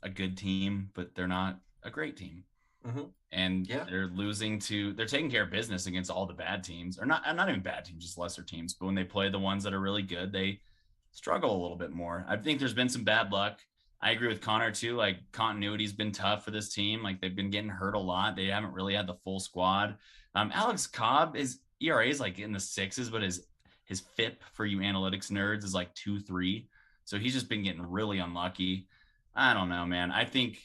a good team, but they're not a great team. Mhm. And Yeah. they're taking care of business against all the bad teams, or not even bad teams, just lesser teams. But when they play the ones that are really good, they struggle a little bit more. I think there's been some bad luck. I agree with Connor too. Like, continuity's been tough for this team. Like, they've been getting hurt a lot. They haven't really had the full squad. Alex Cobb, his ERA is like in the 6s, but his FIP, for you analytics nerds, is like 2.3. So he's just been getting really unlucky. I don't know, man. I think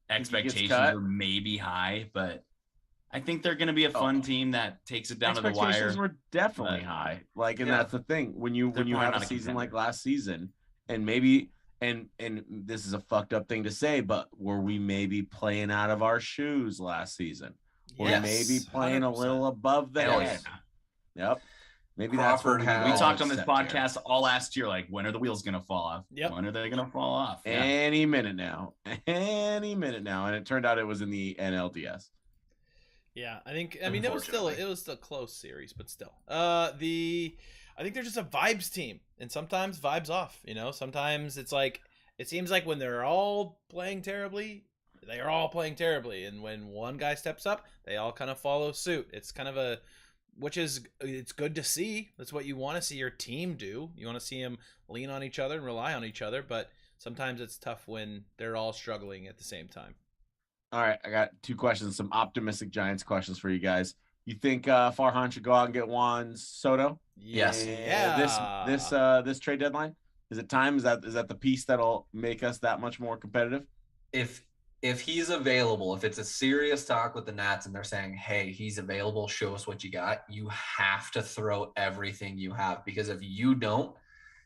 expectations are maybe high, but I think they're going to be a fun team that takes it down to the wire. Expectations were definitely But- high. Like, and Yeah. that's the thing. When you They're probably have not a a season like contender. last season, and maybe and this is a fucked up thing to say, but were we maybe playing out of our shoes last season? Or Yes, maybe playing 100%. a little above the Hell head. yeah. Yep. Maybe that's what Crawford we had- need We to talked on this accept here. podcast all last year, like, when are the wheels going to fall off? Yep. When are they going to fall off? Yeah. Any minute now. Any minute now. And it turned out it was in the NLDS. Yeah, I mean it was still a close series, but still. I think they're just a vibes team, and sometimes vibes off. Sometimes it seems like when they're all playing terribly, they are all playing terribly, and when one guy steps up, they all kind of follow suit. It's kind of it's good to see. That's what you want to see your team do. You want to see them lean on each other and rely on each other, but sometimes it's tough when they're all struggling at the same time. All right, I got 2 questions, some optimistic Giants questions for you guys. You think Farhan should go out and get Juan Soto? Yes. Yeah. This trade deadline? Is it time? Is that the piece that'll make us that much more competitive? If he's available, if it's a serious talk with the Nats and they're saying, hey, he's available, show us what you got, you have to throw everything you have, because if you don't,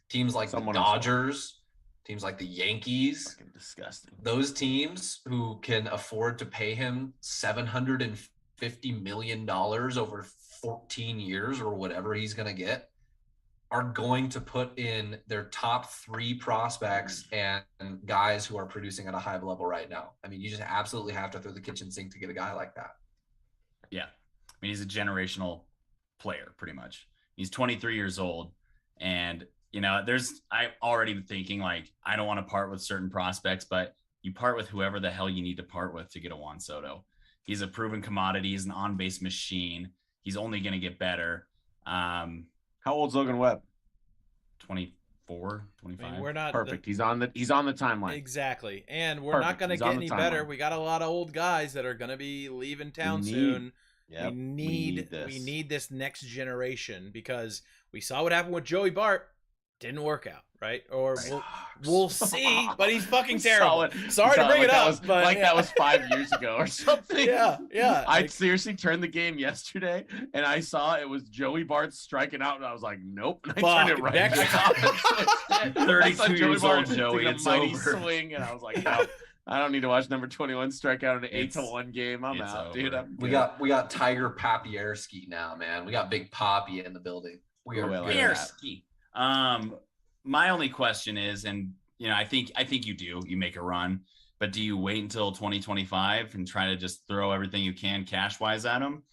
teams like Someone the else will. Dodgers, teams like the Yankees, Fucking disgusting. those teams who can afford to pay him $750 million over 14 years or whatever he's going to get, are going to put in their top 3 prospects and guys who are producing at a high level right now. I mean, you just absolutely have to throw the kitchen sink to get a guy like that. Yeah. I mean, he's a generational player, pretty much. He's 23 years old. And, I'm already thinking, like, I don't want to part with certain prospects, but you part with whoever the hell you need to part with to get a Juan Soto. He's a proven commodity. He's an on-base machine. He's only going to get better. How old's Logan Webb? 24, 25. I mean, we're not Perfect. He's on the timeline. Exactly. And we're Perfect. not going to He's get on the any better. timeline. We got a lot of old guys that are going to be leaving town soon. Yep. We need this. this next generation, because we saw what happened with Joey Bart. Didn't work out, right? Or we'll see, but he's fucking terrible. Sorry to bring it up, but that was 5 years ago or something. Yeah. I seriously turned the game yesterday and I saw it was Joey Bart striking out, and I was like, nope. And I turned it right next back on. 32 years old, Joey. Took a It's mighty over. swing, and I was like, no, I don't need to watch number 21 strike out in an It's- 8-1 game. I'm it's out, over. dude. I'm We good. got Tiger Papierski now, man. We got Big Poppy in the building. We are Oh, I like good. that. My only question is, and I think you do. You make a run, but do you wait until 2025 and try to just throw everything you can cash wise at him,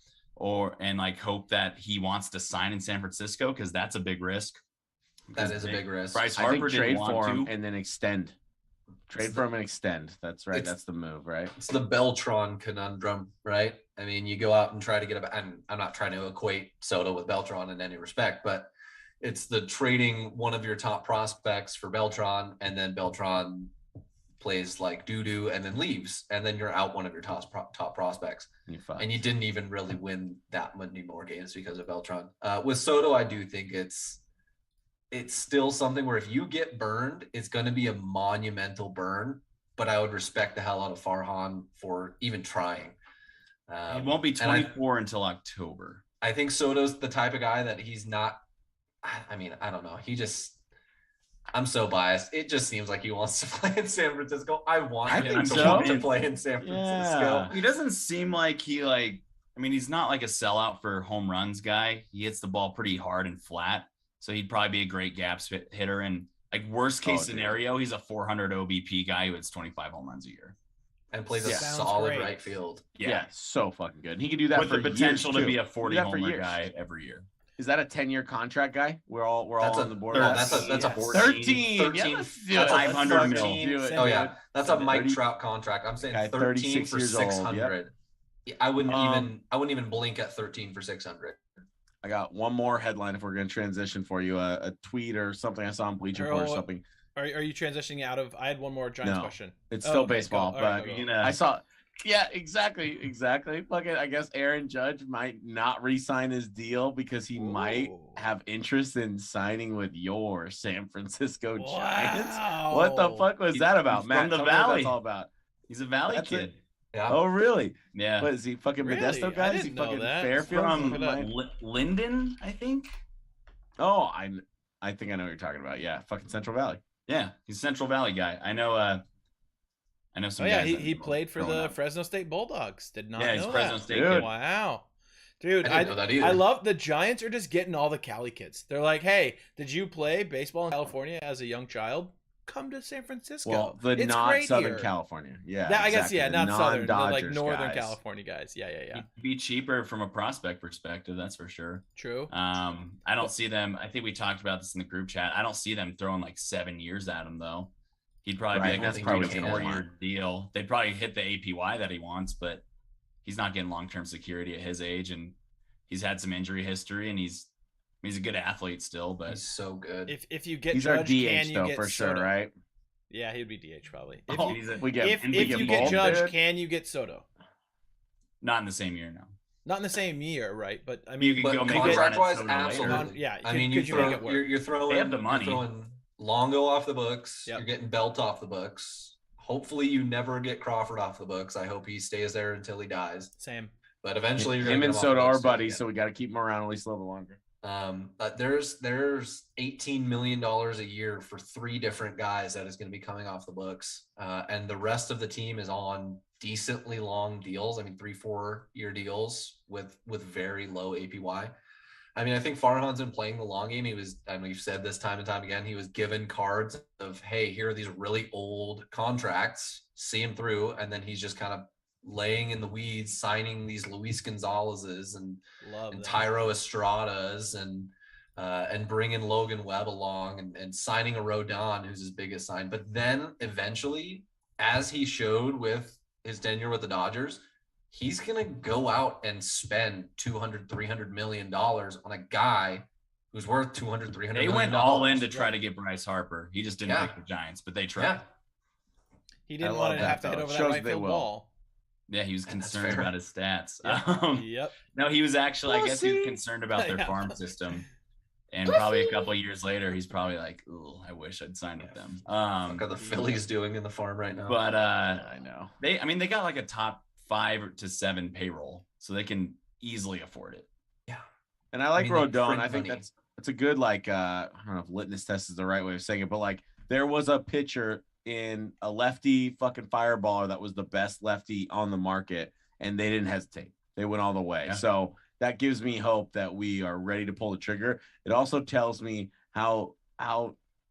and like hope that he wants to sign in San Francisco, because that's a big risk. That is a big risk. Bryce I think Harper trade didn't want for him to. and then extend. Trade for him and extend. That's right. it's- That's the move, right? It's the Beltron conundrum, right? I mean, you go out and try to get I'm not trying to equate Soto with Beltron in any respect, but it's the trading one of your top prospects for Beltron, and then Beltron plays like doo-doo and then leaves, and then you're out one of your top prospects. And you didn't even really win that many more games because of Beltron. With Soto, I do think it's still something where if you get burned, it's going to be a monumental burn, but I would respect the hell out of Farhan for even trying. He won't be and 24 until October. I think Soto's the type of guy that he's not. I mean, I don't know. I'm so biased. It just seems like he wants to play in San Francisco. I want him think to so. want to play in San Francisco. Yeah. He doesn't seem like he's not like a sellout for home runs guy. He hits the ball pretty hard and flat. So he'd probably be a great gaps hitter. And like worst case scenario, he's a 400 OBP guy who hits 25 home runs a year. And plays a Sounds solid great. right field. Yeah, so fucking good. He could do that With for the potential years, to be too. a 40 Do that for homer years. guy every year. Is that a 10-year contract guy? We're all That's on the board. that's a Yes. 14. 13. Yeah, 13. let's do That's it. a Let's 500 fucking mil. do it, Oh yeah, dude. that's a Mike 30 Trout contract. I'm saying Guy, 13 36 for years old, 600. I wouldn't Um, even blink at 13 for 600. I got one more headline if we're going to transition for you. A tweet or something I saw on Bleacher Report or Earl, something. Are you transitioning out of? I had one more Giants No. question. It's Oh, still okay, baseball, go. All right, but go, go. I saw. Yeah, exactly. Fucking, I guess Aaron Judge might not re-sign his deal because he might Ooh. have interest in signing with your San Francisco Giants. Wow. What the fuck was that about, He's Matt? from the Tell me what Valley. that's all about. He's a Valley That's kid. it. Yeah. Oh, really? Yeah. What is he? Fucking Really? Modesto I guy? Is he didn't know fucking that. Fairfield? From Look it up. Linden, I think. Oh, I think I know what you're talking about. Yeah, fucking Central Valley. Yeah, he's a Central Valley guy. I know some Oh yeah, guys that he played for growing the up. Fresno State Bulldogs. Did not Yeah, know he's Fresno that. State Dude. kid. Wow. Dude, I didn't know that either. I love the Giants are just getting all the Cali kids. They're like, hey, did you play baseball in California as a young child? Come to San Francisco. Well, the It's not great Southern here. California. Yeah, I guess, exactly. yeah, The not Southern, but like non-Dodgers Northern guys. California guys. Yeah. He'd be cheaper from a prospect perspective, that's for sure. True. I don't see them. I think we talked about this in the group chat. I don't see them throwing like 7 years at him though. He'd probably Right, be like that's a probably three what to they 4 year want. deal. They'd probably hit the APY that he wants, but he's not getting long term security at his age, and he's had some injury history, and he's a good athlete still. But He's so good. If you get He's Judge, our can DH you though get for sure, Soto? right? Yeah, he would be DH probably. Oh, he's a- we get If we you get both, Judge, dude. can you get Soto? not in the same year now. Not in the same year, right? But I You mean, could But go make a run at contract-wise, Soto later. absolutely. Yeah, I could- mean, could you make it work? you're throwing. They have the money. You're throwing Longo off the books. Yep. You're getting Belt off the books. Hopefully, you never get Crawford off the books. I hope he stays there until he dies. same. But eventually, you're Him gonna and get him off Soto the are books buddies, again. so we got to keep him around at least a little longer. But there's $18 million a year for 3 different guys that is going to be coming off the books, and the rest of the team is on decently long deals. I mean, 3-4 year deals with very low APY. I mean, I think Farhan's been playing the long game. We've said this time and time again, he was given cards of, hey, here are these really old contracts, see him through. And then he's just kind of laying in the weeds, signing these Luis Gonzalez's and Tyro Estrada's and bringing Logan Webb along and signing a Rodon, who's his biggest sign. But then eventually, as he showed with his tenure with the Dodgers, he's going to go out and spend $200-300 million on a guy who's worth $200-300 million. They went all in to try to get Bryce Harper. He just didn't pick the Giants, but they tried. Yeah. He didn't want to have to hit over that right field wall. Yeah, he was concerned about his stats. Yep. No, he was actually, I guess he was concerned about their farm system. And probably a couple of years later, he's probably like, "Ooh, I wish I'd signed with them." Look how the Phillies doing in the farm right now. But I know. They got like a top 5 to 7 payroll, so they can easily afford it. Yeah. And I like Rodon. I think that's a good, like, I don't know if litmus test is the right way of saying it, but like there was a pitcher in a lefty fucking fireballer that was the best lefty on the market, and they didn't hesitate. They went all the way. Yeah. So that gives me hope that we are ready to pull the trigger. It also tells me how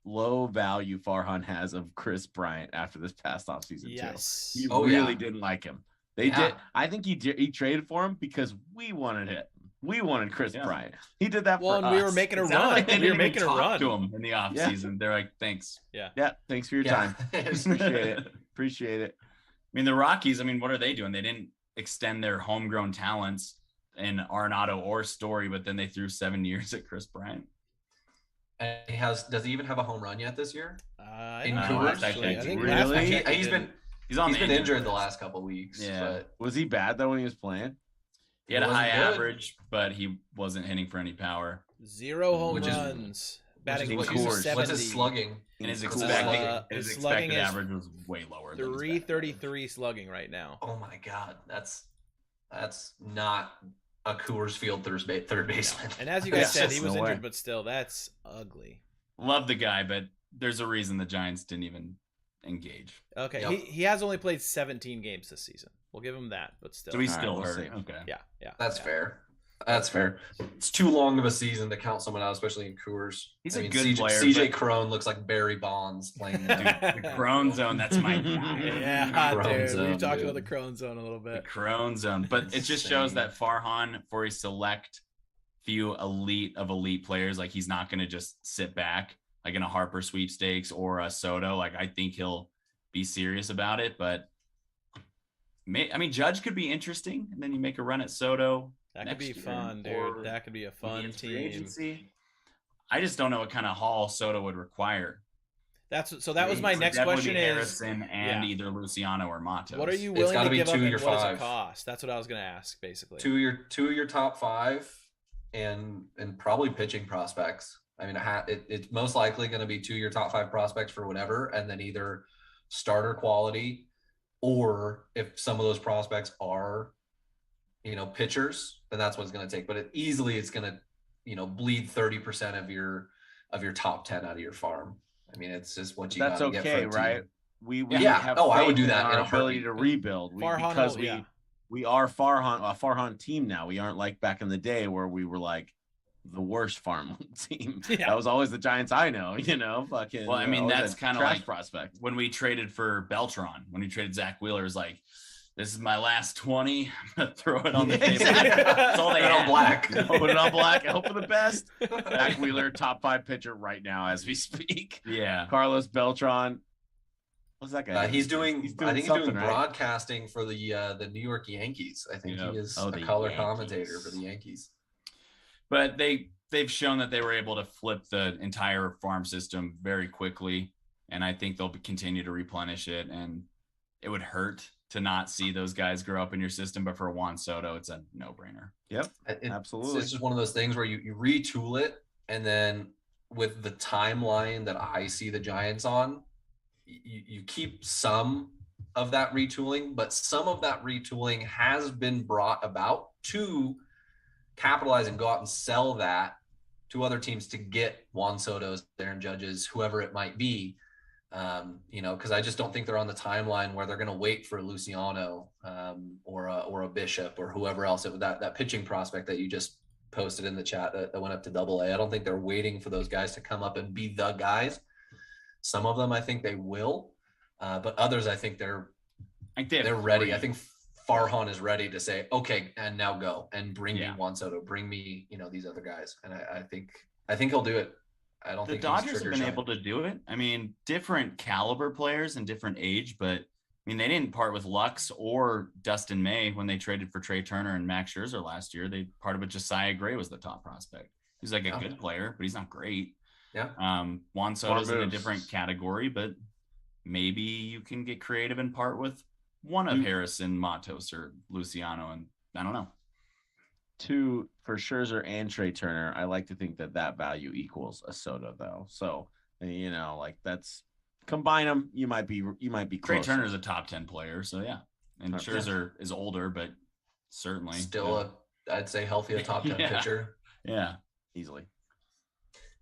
low value Farhan has of Chris Bryant after this past offseason too. He really didn't like him. They did. I think he traded for him because we wanted it. We wanted Chris Bryant. He did that for us. We were making a run. Like we were making a run to him in the offseason. They're like, thanks. Yeah. Thanks for your time. Appreciate it. I mean, the Rockies, what are they doing? They didn't extend their homegrown talents in Arenado or Story, but then they threw 7 years at Chris Bryant. And does he even have a home run yet this year? In Coors? Really? He's been injured the last couple of weeks. Yeah. But was he bad though when he was playing? He had a high average, but he wasn't hitting for any power. 0 home runs. Batting .270. What's his slugging? And his expected average was way lower. 333 slugging right now. Oh my God, that's not a Coors Field third baseman. And as you guys said, he was injured, but still, that's ugly. Love the guy, but there's a reason the Giants didn't even engage. Okay, he has only played 17 games this season. We'll give him that, but still. So he's still hurt. Okay. Yeah. That's fair. That's fair. It's too long of a season to count someone out, especially in Coors. He's a good player. CJ Crone looks like Barry Bonds playing the Crone Zone. That's my guy. Dude. We talked about the Crone Zone a little bit. The Crone Zone. But it just shows that Farhan, for a select few elite players, like he's not going to just sit back like in a Harper sweepstakes or a Soto. Like I think he'll be serious about it. But Judge could be interesting. And then you make a run at Soto. That could be fun, dude. That could be a fun team. I just don't know what kind of haul Soto would require. That was my next question. Harrison and either Luciano or Matos. What are you willing to give up, and what does it cost? That's what I was going to ask, basically. Two of your top 5, and probably pitching prospects. It's most likely going to be 2 of your top 5 prospects for whatever, and then either starter quality, or if some of those prospects are pitchers, then that's what it's going to take. But it's going to, bleed 30% of your top 10 out of your farm. It's just what you got to get for a team. Right? We have I would do that in in our ability to rebuild. We are Farhan, a Farhan team now. We aren't like back in the day where we were like the worst farm team. Yeah. That was always the Giants I know, fucking. Well, that's kind of like prospect. When we traded for Beltran, when we traded Zach Wheeler, it was like, this is my last 20. I'm going to throw it on the table. That's all they had. On black. Put it on black. I hope for the best. Zach Wheeler, top 5 pitcher right now as we speak. Yeah. Carlos Beltran. What's that guy? He's doing broadcasting for the New York Yankees. I think he is a color commentator for the Yankees. But they've shown that they were able to flip the entire farm system very quickly. And I think they'll continue to replenish it. And it would hurt to not see those guys grow up in your system, but for Juan Soto, it's a no-brainer. Yep, absolutely. It's just one of those things where you retool it, and then with the timeline that I see the Giants on, you keep some of that retooling, but some of that retooling has been brought about to capitalize and go out and sell that to other teams to get Juan Soto's, Aaron Judge's, whoever it might be. Because I just don't think they're on the timeline where they're going to wait for Luciano or a Bishop or whoever else that pitching prospect that you just posted in the chat that went up to AA. I don't think they're waiting for those guys to come up and be the guys. Some of them, I think they will, but others, I think they're ready. I think Farhan is ready to say, okay, and now go and bring me Juan Soto, bring me, these other guys. And I think he'll do it. I don't think the Dodgers have been able to do it. I mean, different caliber players and different age, but I mean, they didn't part with Lux or Dustin May when they traded for Trey Turner and Max Scherzer last year. They parted with Josiah Gray was the top prospect. He's like a good player, but he's not great. Yeah. Juan Soto's in a different category, but maybe you can get creative and part with one of Harrison, Matos, or Luciano, and I don't know. Two for Scherzer and Trey Turner. I like to think that value equals a Soto, though. So like that's combine them. You might be Trey closer. Turner's a top 10 player, so yeah. And Scherzer is older, but certainly still I'd say healthy, a top 10 pitcher. Yeah, easily.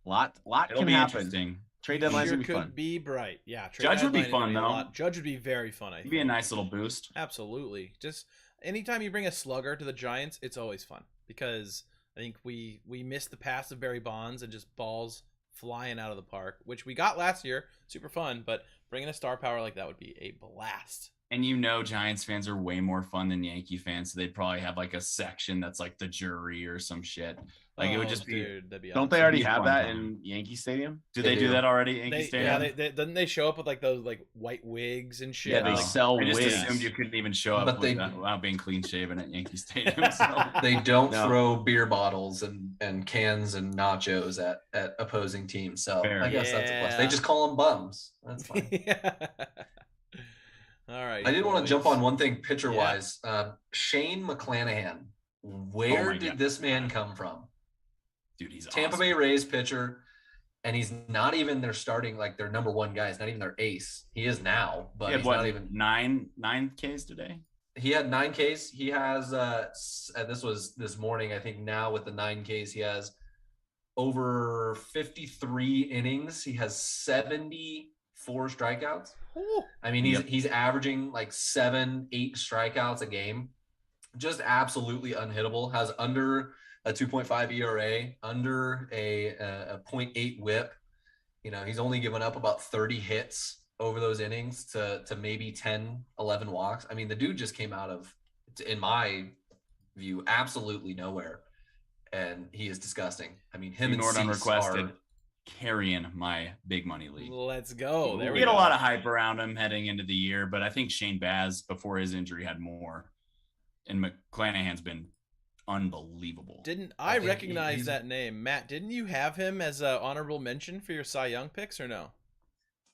Lot It'll can be happen. Interesting. Trade deadline's Sure gonna be fun. Be bright. Yeah, Judge would be fun though. Judge would be very fun. I think. It'd be a nice little boost. Absolutely. Just anytime you bring a slugger to the Giants, it's always fun because I think we missed the pass of Barry Bonds and just balls flying out of the park, which we got last year. Super fun, but bringing a star power like that would be a blast. And Giants fans are way more fun than Yankee fans, so they'd probably have like a section that's like the jury or some shit. Like it would just be. Dude, that'd be Don't awesome. they already have that in Yankee Stadium? Do they do that already at Yankee Stadium? Yeah, doesn't they show up with like those like white wigs and shit? Yeah, they sell I just wigs. assumed you couldn't even show up without being clean shaven at Yankee Stadium. So. They don't throw beer bottles and cans and nachos at opposing teams. So I guess that's a plus. They just call them bums. That's fine. All right. I did want to jump on one thing pitcher wise. Shane McClanahan. Where did this man come from? Dude, he's Tampa awesome. Bay Rays pitcher, and he's not even their starting, like their number one guy. He's not even their ace. He is now, but he's not even nine Ks today. He had 9 Ks. He has and this was this morning. I think now with the 9 Ks, he has over 53 innings. He has 74 strikeouts. Ooh. I mean, he's averaging like 7-8 strikeouts a game. Just absolutely unhittable. Has under a 2.5 ERA, under a 0.8 WHIP. He's only given up about 30 hits over those innings to maybe 10, 11 walks. I mean, the dude just came out of, in my view, absolutely nowhere, and he is disgusting. I mean, him and Cease are carrying my big money league. Let's go. We get a lot of hype around him heading into the year, but I think Shane Baz before his injury had more, and McClanahan's been unbelievable. Didn't I recognize that name? Matt, didn't you have him as an honorable mention for your Cy Young picks or no?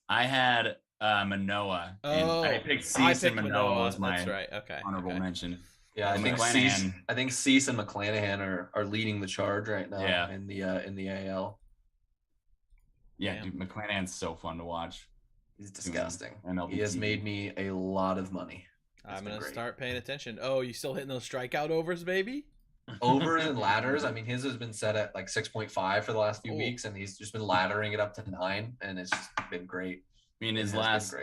I had Manoah. Oh, I picked Cease and Manoah was my honorable Okay. mention. Yeah, I think Cease and McClanahan are leading the charge right now in the AL. Yeah, dude, McClanahan's so fun to watch. He's disgusting. And he has made me a lot of money. I'm going to start paying attention. Oh, you still hitting those strikeout overs, baby? Overs and ladders. I mean, his has been set at like 6.5 for the last few weeks, and he's just been laddering it up to 9, and it's just been great. I mean, his last.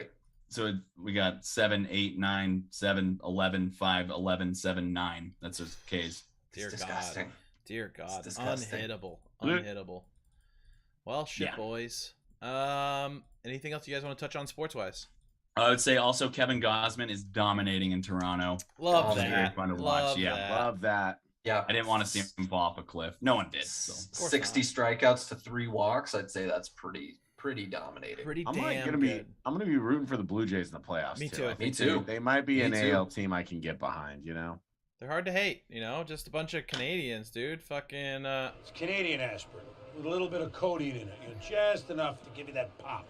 So we got 7, 8, 9, 7, 11, 5, 11, 7, 9. That's his Ks. Dear disgusting. God. Dear God. Disgusting. Unhittable. Well, shit, boys. Anything else you guys want to touch on sports-wise? I would say also Kevin Gausman is dominating in Toronto. Love that. Very fun to watch. Love that. Yeah, I didn't want to see him fall off a cliff. No one did. So. 60 strikeouts to 3 walks. I'd say that's pretty dominating. I'm gonna be rooting for the Blue Jays in the playoffs. Me too. Me too. They might be an AL team I can get behind. They're hard to hate. Just a bunch of Canadians, dude. Fucking. It's Canadian aspirin with a little bit of codeine in it. Just enough to give you that pop.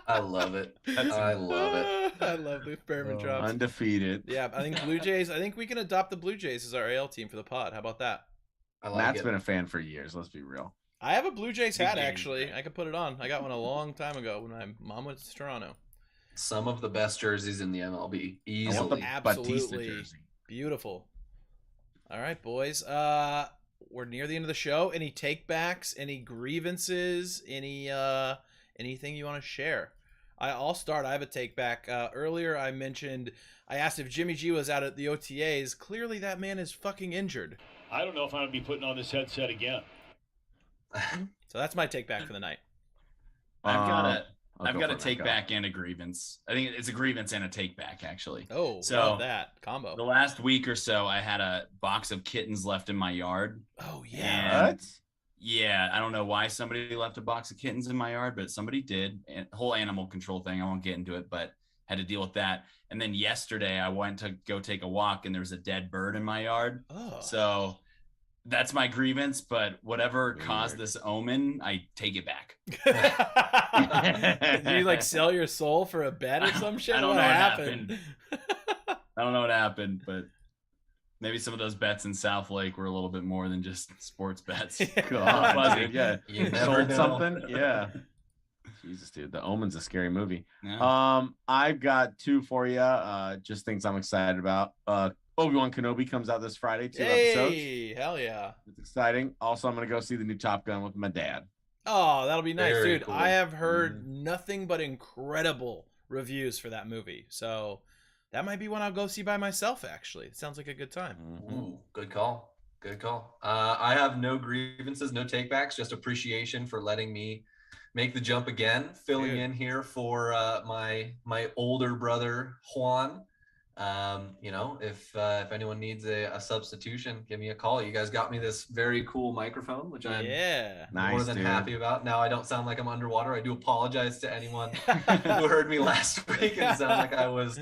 I love it. I love it. I love the experiment drops. Undefeated. Yeah, I think Blue Jays. I think we can adopt the Blue Jays as our AL team for the pod. How about that? Matt's been a fan for years. Let's be real. I have a Blue Jays hat actually. I could put it on. I got one a long time ago when my mom went to Toronto. Some of the best jerseys in the MLB, easily. Absolutely beautiful. All right, boys. We're near the end of the show. Any takebacks? Any grievances? Anything you want to share? I'll start. I have a take back. Earlier I asked if Jimmy G was out at the OTAs. Clearly that man is fucking injured. I don't know if I'm going to be putting on this headset again. So that's my take back for the night. I've got I'll a go for it, take Matt. back and a grievance. I think it's a grievance and a take back, actually. Oh, So, love that combo. The last week or so, I had a box of kittens left in my yard. Oh yeah. And What? yeah, I don't know why somebody left a box of kittens in my yard, but somebody did. And whole animal control thing. I won't get into it, but had to deal with that. And then yesterday, I went to go take a walk, and there was a dead bird in my yard. Oh. So that's my grievance. But whatever Weird. caused this omen, I take it back. Did you like sell your soul for a bet or some shit? I don't What know what happened? I don't know what happened, but maybe some of those bets in South Lake were a little bit more than just sports bets. God, Fuzzy. dude, yeah. You never Sold know. something? Yeah. Jesus, dude. The Omen's a scary movie. Yeah. I've got two for you. Just things I'm excited about. Obi-Wan Kenobi comes out this Friday, 2 episodes. Hey, hell yeah. It's exciting. Also, I'm gonna go see the new Top Gun with my dad. Oh, that'll be nice, Very dude. cool. I have heard nothing but incredible reviews for that movie. So that might be one I'll go see by myself, actually. It sounds like a good time. Ooh, good call. Good call. I have no grievances, no takebacks, just appreciation for letting me make the jump again, filling Dude. in here for my older brother Juan. If anyone needs a substitution, give me a call. You guys got me this very cool microphone, which I'm Yeah. more Nice, than dude. happy about. Now I don't sound like I'm underwater. I do apologize to anyone who heard me last week and sound like I was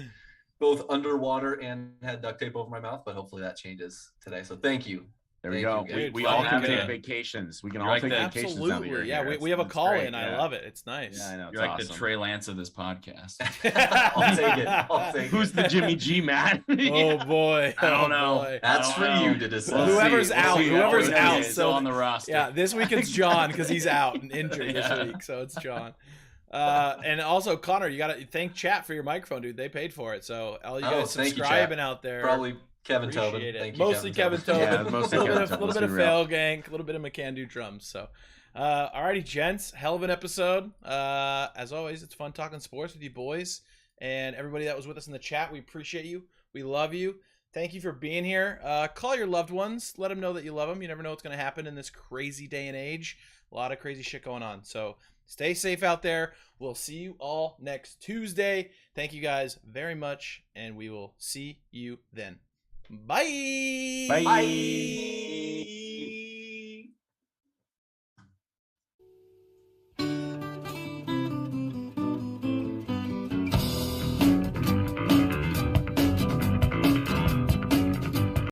both underwater and had duct tape over my mouth, but hopefully that changes today. So thank you. There we Thank go. you, We, guys. we Well, all can yeah. take vacations. We can You're all like take the- vacations. now that you're Absolutely. Yeah, here. we have a It's call great, in. yeah. I love it. It's nice. Yeah, I know. It's You're like awesome. the Trey Lance of this podcast. I'll take it. I'll take Who's it. the Jimmy G, Matt? Oh boy. I don't Oh, know. boy. That's I for don't know. you to decide. We'll Whoever's see. out, We'll see. whoever's Oh, out, he's so- still on the roster. Yeah, this week it's John because he's out and injured Yeah. this week, so it's John. And also Connor, you gotta thank chat for your microphone, dude. They paid for it, so all you guys thank you, chat. subscribing out there. Probably Kevin Tobin. appreciate it. Thank you, Mostly Kevin Tobin. Yeah, mostly a little Kevin bit of, Tobin, little bit let's of be real. Fail Gank, a little bit of McCann drums. So, alrighty, gents, hell of an episode. As always, it's fun talking sports with you boys and everybody that was with us in the chat. We appreciate you. We love you. Thank you for being here. Call your loved ones. Let them know that you love them. You never know what's going to happen in this crazy day and age. A lot of crazy shit going on. So stay safe out there. We'll see you all next Tuesday. Thank you guys very much, and we will see you then. Bye. Bye.